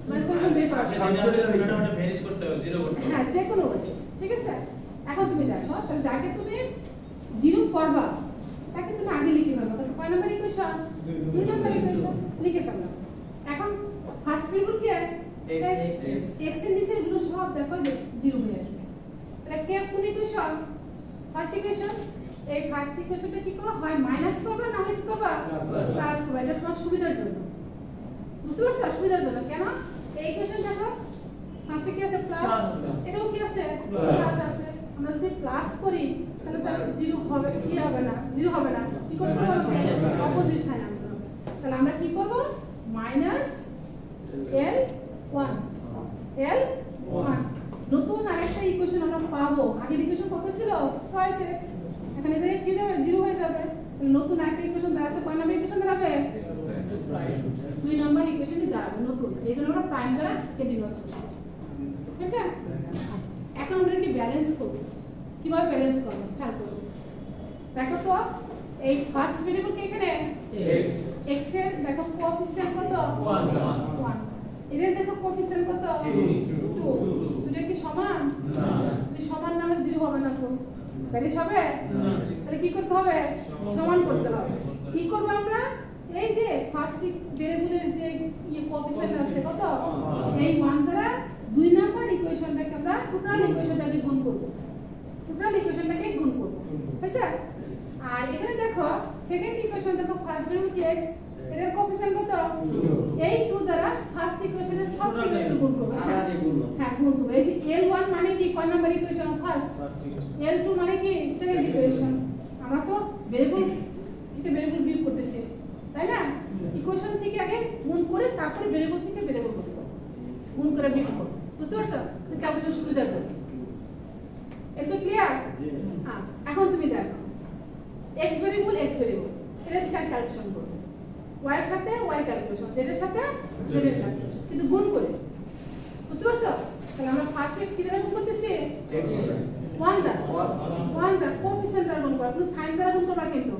S1: মানে সলিউশন বের করা
S3: ওটা ভেরিজ করতে হবে জিরো করতে হবে
S1: হ্যাঁ যে কোনো way, ঠিক আছে এখন তুমি দেখো তাহলে যাকে তুমি জিরো করবা তাকে তুমি আগে লিখে ফেলবা তাহলে কয় নাম্বার ইকুয়েশন 2 নাম্বার ইকুয়েশন লিখে ফেললাম এখন ফার্স্ট ভেরিয়েবল কি x এর নিচে গুলো সব দেখো যে জিরো হয়ে আসবে তাহলে কে কোন ইকুয়েশন ফার্স্ট ইকুয়েশন এই ফার্স্ট ইকুয়েশনটা কি করো হয় মাইনাস করবে না হলে কি করবা প্লাস করবে এটা তোমার সুবিধার জন্য বুঝতে পারছো সুবিধার জন্য কেন এই ইকুয়েশন দেখো ফার্স্টে কি আছে প্লাস এটাও কি আছে প্লাস আছে আমরা যদি প্লাস করি তাহলে তার জিরো হবে কি হবে না জিরো হবে না কি করতে হবে অপোজিট সাইন আনতে হবে তাহলে আমরা কি করব মাইনাস L1 L1 নতুন আরেকটা ইকুয়েশন আমরা পাবো আগের ইকুয়েশন কত ছিল twice x এখানে দেখে কি হবে জিরো হয়ে যাবে তাহলে নতুন আরেকটা ইকুয়েশন দাঁড়াচ্ছে কয় নাম্বার ইকুয়েশন দাঁড়াবে 2 নাম্বার ইকুয়েশনই দাঁড়াবে নতুন এইজন্য আমরা প্রাইম দ্বারা ডিনোট করছি ঠিক আছে আচ্ছা এখন আমরা কি ব্যালেন্স করব কিভাবে ব্যালেন্স করব খেয়াল করব দেখো তো এই ফার্স্ট ভেরিয়েবল কে এখানে x এর দেখো কোএফিসিয়েন্ট কত 1 এর দেখো কোএফিসিয়েন্ট কত 2 দুটো কি সমান না যদি সমান না হয় জিরো হবে না তো ব্যালেন্স হবে তাহলে কি করতে হবে সমান করতে হবে কি করব আমরা এই যে ফার্স্ট ভেরিয়েবলের যে কোএফিসিয়েন্ট আছে কত এই 1 দ্বারা 2 নাম্বার ইকুয়েশনটাকে আমরা টোটাল ইকুয়েশনটাকে গুণ করব টোটাল ইকুয়েশনটাকে গুণ করব ঠিক আছে আর এখানে দেখো সেকেন্ড ইকুয়েশন দেখো ফার্স্ট ভেরিয়েবল কি x এর কোএফিসিয়েন্ট কত 2 এই 2 দ্বারা ফার্স্ট ইকুয়েশনের সব ভেরিয়েবল গুণ করব হ্যাঁ গুণ করব এই যে L1 মানে কি কয় নাম্বার ইকুয়েশন ফার্স্ট L2 মানে কি সেকেন্ড ইকুয়েশন আমরা তো ভেরিয়েবল থেকে ভেরিয়েবল বিয়োগ করতেছি তাই না ইকুয়েশন থেকে আগে গুণ করে তারপরে ভেরিয়েবল থেকে ভেরিয়েবল করব গুণ করে বিয়োগ করব বুঝতে পারছো ক্যালকুলেশন সুবিধার জন্য এটা ক্লিয়ার আচ্ছা এখন তুমি দেখো x ভেরিয়েবল এটা থেকে ক্যালকুলেশন করবে y এর সাথে y ক্যালকুলেশন z এর সাথে z এর ক্যালকুলেশন কিন্তু গুণ করে বুঝতে পারছো তাহলে আমরা ফার্স্টে কি দ্বারা গুণ করতেছি 1 দ্বারা কোএফিসিয়েন্ট দ্বারা গুণ করব তুমি সাইন দ্বারা গুণ করবা কিন্তু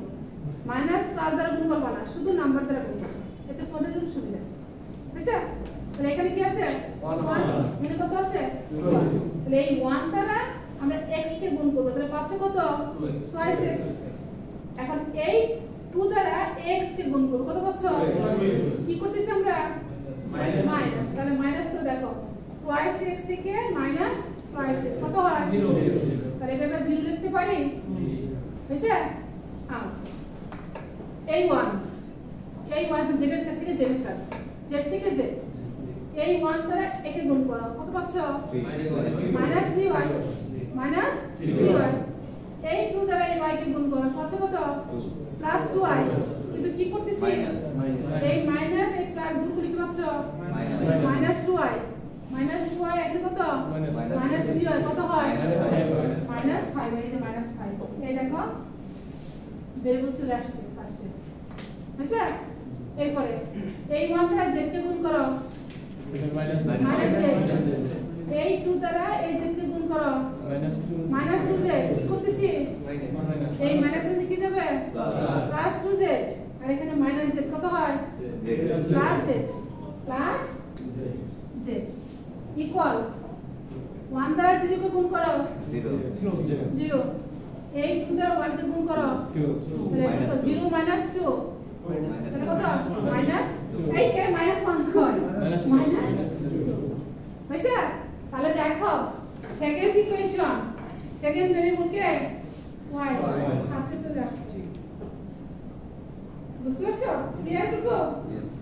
S1: মাইনাস প্লাস দ্বারা গুণ করবা না শুধু নাম্বার দ্বারা গুণ করবা এতে তোমাদের জন্য সুবিধা বুঝছো তাহলে এখানে কি আছে 1 এখানে কত আছে 2 তাহলে এই 1 দ্বারা আমরা x কে গুণ করব তাহলে পাচ্ছে কত 2x এখন এই 2 দ্বারা x কে গুণ করব কত পাচ্ছ কি করতেছি আমরা মাইনাস তাহলে মাইনাস করে দেখো 2x থেকে মাইনাস 2x কত হয় 0 তাহলে এটা আমরা 0 লিখতে পারি হয়েছে আচ্ছা এই 1 z এর কাছ থেকে z এর কাছ z থেকে z এই 1 দ্বারা একে গুণ করো কত পাচ্ছ মাইনাস 3y এই 2 দ্বারা এই y কে গুণ করো পাচ্ছ কত প্লাস 2y কিন্তু কি করতেছি এই মাইনাস এই প্লাস গুণ করে কি পাচ্ছ মাইনাস 2y এখানে কত মাইনাস 3y কত হয় মাইনাস 5 এই যে মাইনাস 5 এই দেখো ভেরিয়েবল চলে আসছে ফার্স্টে বুঝছো এরপরে এই 1 দ্বারা z কে গুণ করো মাইনাস z এই 2 দ্বারা এই z কে গুণ করো মাইনাস 2z কি করতেছি এই মাইনাস z কি যাবে প্লাস 2z আর এখানে মাইনাস z কত হয় প্লাস z ইকুয়াল 1 দ্বারা 0 কে গুণ করো 0 এই 2 দ্বারা 1 কে গুণ করো 2 0 মাইনাস 2 তাহলে কত মাইনাস এই কে মাইনাস 1 কয় মাইনাস 2 হইছে তাহলে দেখো সেকেন্ড ইকুয়েশন সেকেন্ড ভেরিয়েবল কে y আজকে চলে আসছে বুঝতে পারছো ক্লিয়ার টুকু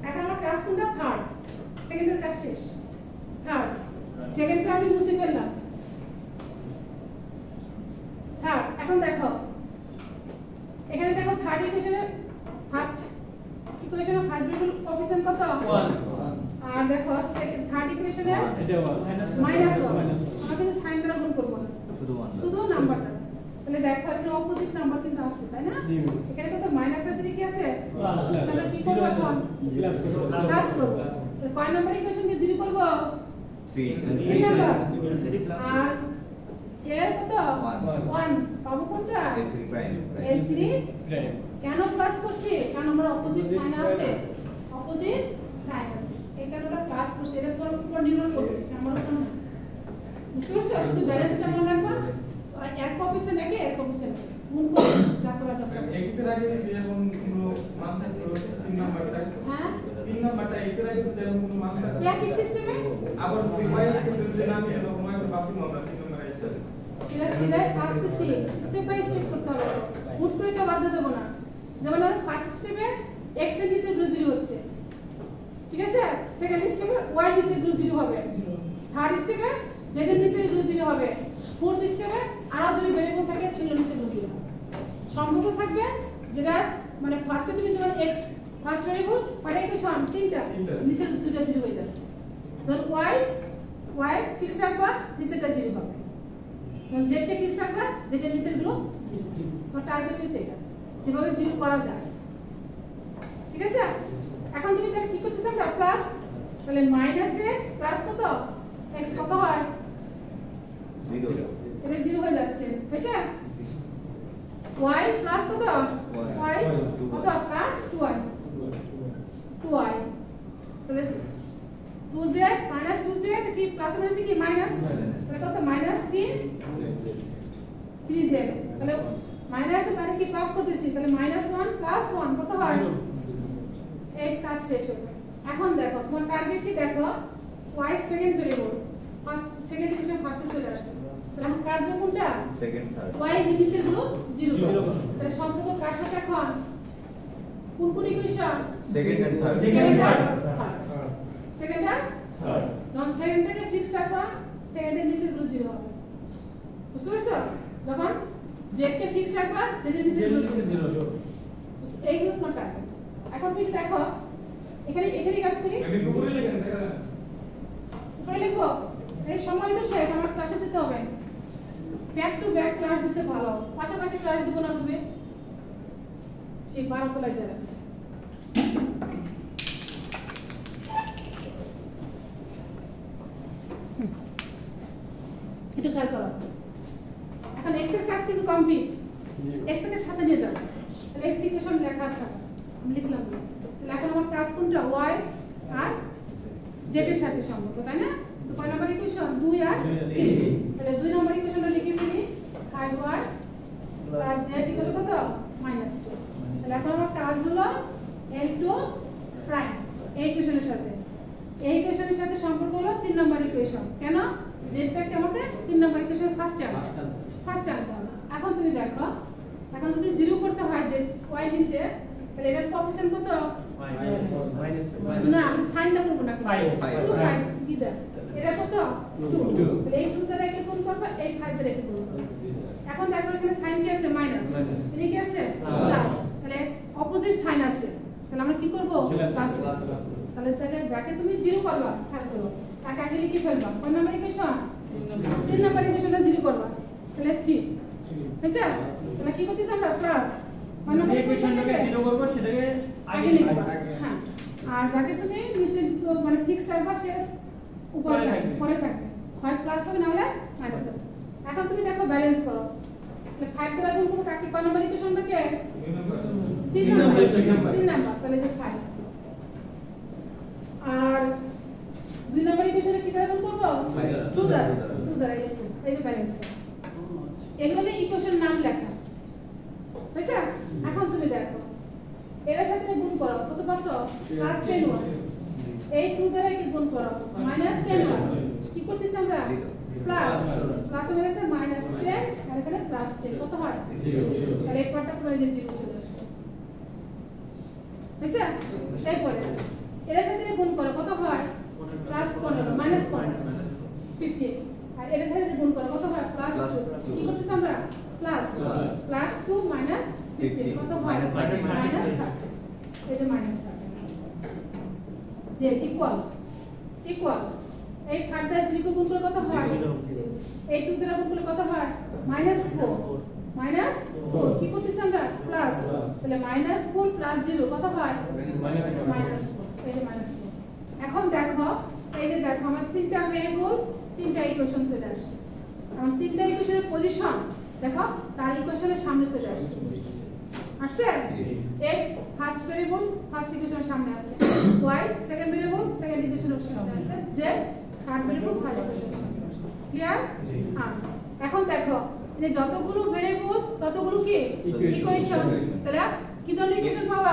S1: এখন আমরা ক্লাস কোনটা থার্ড সেকেন্ডের কাজ শেষ থার্ড সেকেন্ডটা আমি মুছে ফেললাম থার্ড এখন দেখো এখানে দেখো থার্ড ইকুয়েশনের ফার্স্ট ইকুয়েশনের ফার্স্ট ভেরিয়েবল কোএফিসিয়েন্ট কত 1 আর দেখো থার্ড ইকুয়েশনে
S2: এটা
S1: মাইনাস 1 আমরা কিন্তু সাইন দ্বারা গুণ করব না,
S7: শুধু 1
S1: শুধু নাম্বার দ্বারা। তাহলে দেখো এখানে অপোজিট নাম্বার কিন্তু আছে, তাই না?
S2: জি।
S1: এখানে কত মাইনাস আছে কি আছে?
S2: প্লাস
S1: তাহলে কি করব এখন?
S2: প্লাস
S1: প্লাস করব। তাহলে কয় নাম্বার ইকুয়েশনকে 0 করব?
S7: 3
S1: 3 নাম্বার।
S3: 3 প্লাস
S1: আর এর কত? 1 পাবো কোনটা?
S7: L3 prime
S1: L3
S2: prime.
S1: কেন প্লাস করছি? কারণ আমরা অপোজিট সাইন আছে, অপোজিট সাইন আছে, এই কারণে আমরা প্লাস করছি। এটা তোমার উপর নির্ভর করবে, আমার উপর না। বুঝতে পারছো? শুধু ব্যালেন্সটা মনে রাখবা, এক কপিসে নাকি এক কপিসে গুণ করে যা করা দরকার।
S5: এক্স এর আগে যদি এমন কোনো মান থাকতো 3 নাম্বারটা,
S1: হ্যাঁ
S5: 3 নাম্বারটা এক্স এর আগে যদি এমন কোনো মান থাকতো,
S1: একই সিস্টেমে
S5: আবার যদি y এর ক্ষেত্রে যদি নাম দিয়ে তখন y বাকি আমরা 3 নাম্বার আইছে।
S1: সেটা আসতেছি, স্টেপ বাই স্টেপ করতে হবে, হুট করে তো বাদ যাব না। যেমন আমরা ফার্স্ট স্টেপে x এর নিচে 0 হচ্ছে, ঠিক আছে? সেকেন্ড স্টেপে y এর নিচে 0 হবে, থার্ড স্টেপে z এর নিচে 0 হবে, ফোর্থ স্টেপে আরো যদি ভেরিয়েবল থাকে সেগুলোর নিচে 0 হবে। সম্পর্ক থাকবে যেটা মানে ফার্স্টে তুমি যেমন x ফার্স্ট ভেরিয়েবল মানে ইকুয়েশন তিনটা, নিচে দুটো 0 হয়ে যাচ্ছে। যখন y ফিক্স রাখবা নিচেটা 0 হবে, যখন z কে ফিক্স রাখবা z এর নিচের গুলো 0। তো টার্গেট হচ্ছে এটা, যেভাবে 0 করা যায়, ঠিক আছে? এখন তুমি তাহলে কি করতেছ? আমরা প্লাস, তাহলে মাইনাস x প্লাস কত x কত হয়?
S7: 0
S1: এটা 0 হয়ে যাচ্ছে, হয়েছে? y প্লাস কত y কত প্লাস 2y, 2y তাহলে 2z মাইনাস 2z কি প্লাস হয়েছে কি মাইনাস, তাহলে কত মাইনাস 3z, তাহলে মাইনাস মানে কি প্লাস করতেছি, তাহলে মাইনাস 1 প্লাস 1 কত হয়? এই কাজ শেষ হবে। এখন দেখো তোমার টার্গেট কি, দেখো y second variable, first second equation ফার্স্টে চলে আসছে, তাহলে আমার কাজ হবে কোনটা?
S7: সেকেন্ড থার্ড
S1: y এর নিচের গুলো 0
S2: 0
S1: তাহলে সম্পর্ক কার সাথে এখন? কোন equation?
S7: Second and third
S1: second আর সেকেন্ড আর
S2: থার্ড।
S1: যখন সেকেন্ডটাকে ফিক্স রাখবা সেকেন্ডের নিচের গুলো 0 হবে, বুঝতে পারছো? যখন z কে ফিক্স রাখবা z এর নিচের গুলো 0, এইগুলো তোমার টার্গেট। এখন তুমি দেখো এখানে কাজ করি,
S5: আমি উপরে লিখেন দেখা যায়।
S1: উপরে লিখবো, এই সময় তো শেষ, আমার ক্লাসে যেতে হবে। ব্যাক টু ব্যাক ক্লাস দিতে ভালো, পাশাপাশি ক্লাস দিব না হবে, সেই 12 তলায় দেওয়া আছে। এটা খেয়াল করো। এখন x এর কাজ কিন্তু কমপ্লিট, x এর সাথে নিয়ে যাও, তাহলে x ইকুয়েশন লেখা আছে, আমি লিখলাম। তাহলে এখন আমার কাজ কোনটা? y আর z এর সাথে সম্পর্ক, তাই না? তো কয় নাম্বার ইকুয়েশন? 2 আর 3। তাহলে 2 নাম্বার ইকুয়েশনটা লিখে ফেলি, 5y প্লাস z ইকুয়াল কত? -2। তাহলে এখন আমার কাজ হলো L2 প্রাইম এই ইকুয়েশনের সাথে, এই ইকুয়েশনের সাথে সম্পর্ক হলো 3 নাম্বার ইকুয়েশন। কেন? z টাকে আমাকে 3 নাম্বার ইকুয়েশন ফার্স্টে আনতে হবে। এখন তুমি দেখো, এখন যদি 0 করতে হয় যে y নিচে, তাহলে এটার কোএফিসিয়েন্ট কত?
S3: মাইনাস
S1: না আমি সাইনটা করব না,
S2: 5
S1: 5 দিদা এটা কত? 2। তাহলে এই 2 দ্বারা একে গুণ করব, এই 5 দ্বারা একে গুণ করব। এখন দেখো এখানে সাইন কি আছে? মাইনাস, এখানে কি আছে? প্লাস, তাহলে অপোজিট সাইন আছে, তাহলে আমরা কি করব? প্লাস। তাহলে যাকে তুমি 0 করবা খেয়াল করো, তাকে আগে লিখে ফেলবা। কোন নাম্বার ইকুয়েশন? 3 নাম্বার ইকুয়েশনটা 0 করবা, তাহলে 3 হয়েছে? তাহলে কি করতেছ আমরা? প্লাস। কোন নাম্বার
S2: ইকুয়েশনটাকে 0 করব সেটাকে
S1: আগে লিখবা, হ্যাঁ। আর যাকে তুমি নিচে মানে ফিক্স রাখবা সে উপরে থাকবে, পরে থাকবে, হয় প্লাস হবে না হলে মাইনাস হবে। এখন তুমি দেখো ব্যালেন্স করো, তাহলে 5 দ্বারা গুণ করব কাকে? কোন নাম্বার ইকুয়েশনটাকে? 3 নাম্বার, তাহলে যে 5। আর 2 নাম্বার ইকুয়েশনে কি দ্বারা গুণ করব? 2 দ্বারা, এই যে ব্যালেন্স করো। এগুলো ইকুয়েশন নাম লেখা হয়েছে? এখন তুমি দেখো এর সাথে গুণ করো, কত পাচ্ছ? Plus 10y। এই 2 দ্বারা কি গুণ করো? Minus 10y। কি করতেছি আমরা? প্লাস, প্লাস হয়ে গেছে -10 আর এখানে প্লাস 10 কত হয়? 0। তাহলে এই পার্টটা তোমার যে 0 চলে আসবে, হয়েছে? সেই পরে এর সাথে গুণ করো, কত হয়? প্লাস 15 মাইনাস 15 আর এর সাথে গুণ করো, কত হয়? প্লাস 2। কি করতেছি আমরা? প্লাস 2 মাইনাস 15 কত হয়? -30। এই যে -30 যে ইকুয়াল ইকুয়াল এই 5 দ্বারা 0 কে গুণ করলে কত হয় এই 2 দ্বারা গুণ করলে কত হয় -4 কি করতেছি আমরা প্লাস তাহলে -4 + 0 কত হয় -4 এই যে -4 এখন দেখো এই যে দেখো আমার তিনটা ভেরিয়েবল তিনটা ইকুয়েশন চলে আসছে আমার তিনটা ইকুয়েশনের পজিশন দেখো তার ইকুয়েশনের সামনে চলে আসছে x ফার্স্ট ভেরিয়েবল ফার্স্ট ইকুয়েশনের সামনে আছে y সেকেন্ড ভেরিয়েবল সেকেন্ড ইকুয়েশনের সামনে আছে z থার্ড ভেরিয়েবল থার্ড ইকুয়েশনের সামনে আছে ক্লিয়ার আচ্ছা এখন দেখো যে যতগুলো ভেরিয়েবল ততগুলো কি ইকুয়েশন তাহলে কি ধরনের ইকুয়েশন পাবা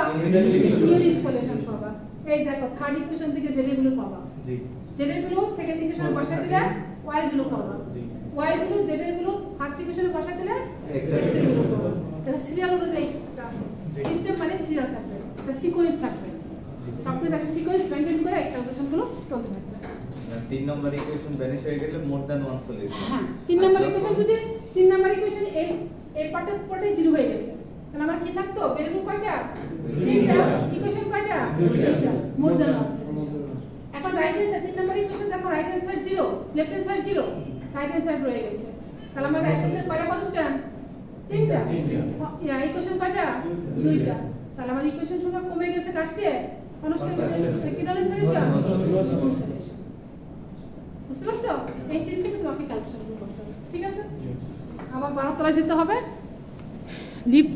S1: ইউনিক সলিউশন পাবা এই দেখো থার্ড ইকুয়েশন থেকে z এর গুলো পাবা
S7: জি
S1: z এর গুলো সেকেন্ড ইকুয়েশনে বসা দিলে y এর গুলো পাবা y এর গুলো z এর গুলো ফার্স্ট ইকুয়েশনে বসা দিলে x এর গুলো পাবা তাহলে সিরিয়াল অনুযায়ী সিস্টেম মানে সিরিয়াল থাকবে একটা সিকোয়েন্স থাকবে সবকিছু একটা সিকোয়েন্স মেইনটেইন করে একটা ইকুয়েশন গুলো চলতে থাকবে
S7: 3 নম্বর ইকুয়েশন ভ্যানিশ হয়ে গেলে মোর দ্যান ওয়ান সলিউশন
S1: হ্যাঁ 3 নম্বর ইকুয়েশন যদি 3 নম্বর ইকুয়েশন x এই পার্টের পরে 0 হয়ে গেছে তাহলে আমার কি থাকতো ভেরিয়েবল কয়টা তিনটা ইকুয়েশন কয়টা দুইটা মোর দ্যান ওয়ান এখন রাইট হ্যান্ড সাইড 3 নম্বর ইকুয়েশন দেখো right hand side 0 left hand side 0 right hand side রয়ে গেছে তাহলে আমার রাইট হ্যান্ড সাইড কয়টা কনস্ট্যান্ট তিনটা ইয়া ইকুয়েশন কয়টা দুইটা তাহলে আমার ইকুয়েশন সংখ্যা কমে গেছে কাটছে কনস্ট্যান্ট কি ধরনের সলিউশন বুঝতে পারছো এই সিস্টেমে তোমাকে ক্যালকুলেশন করতে হবে ঠিক আছে আবার 12 তলায় যেতে হবে লিপ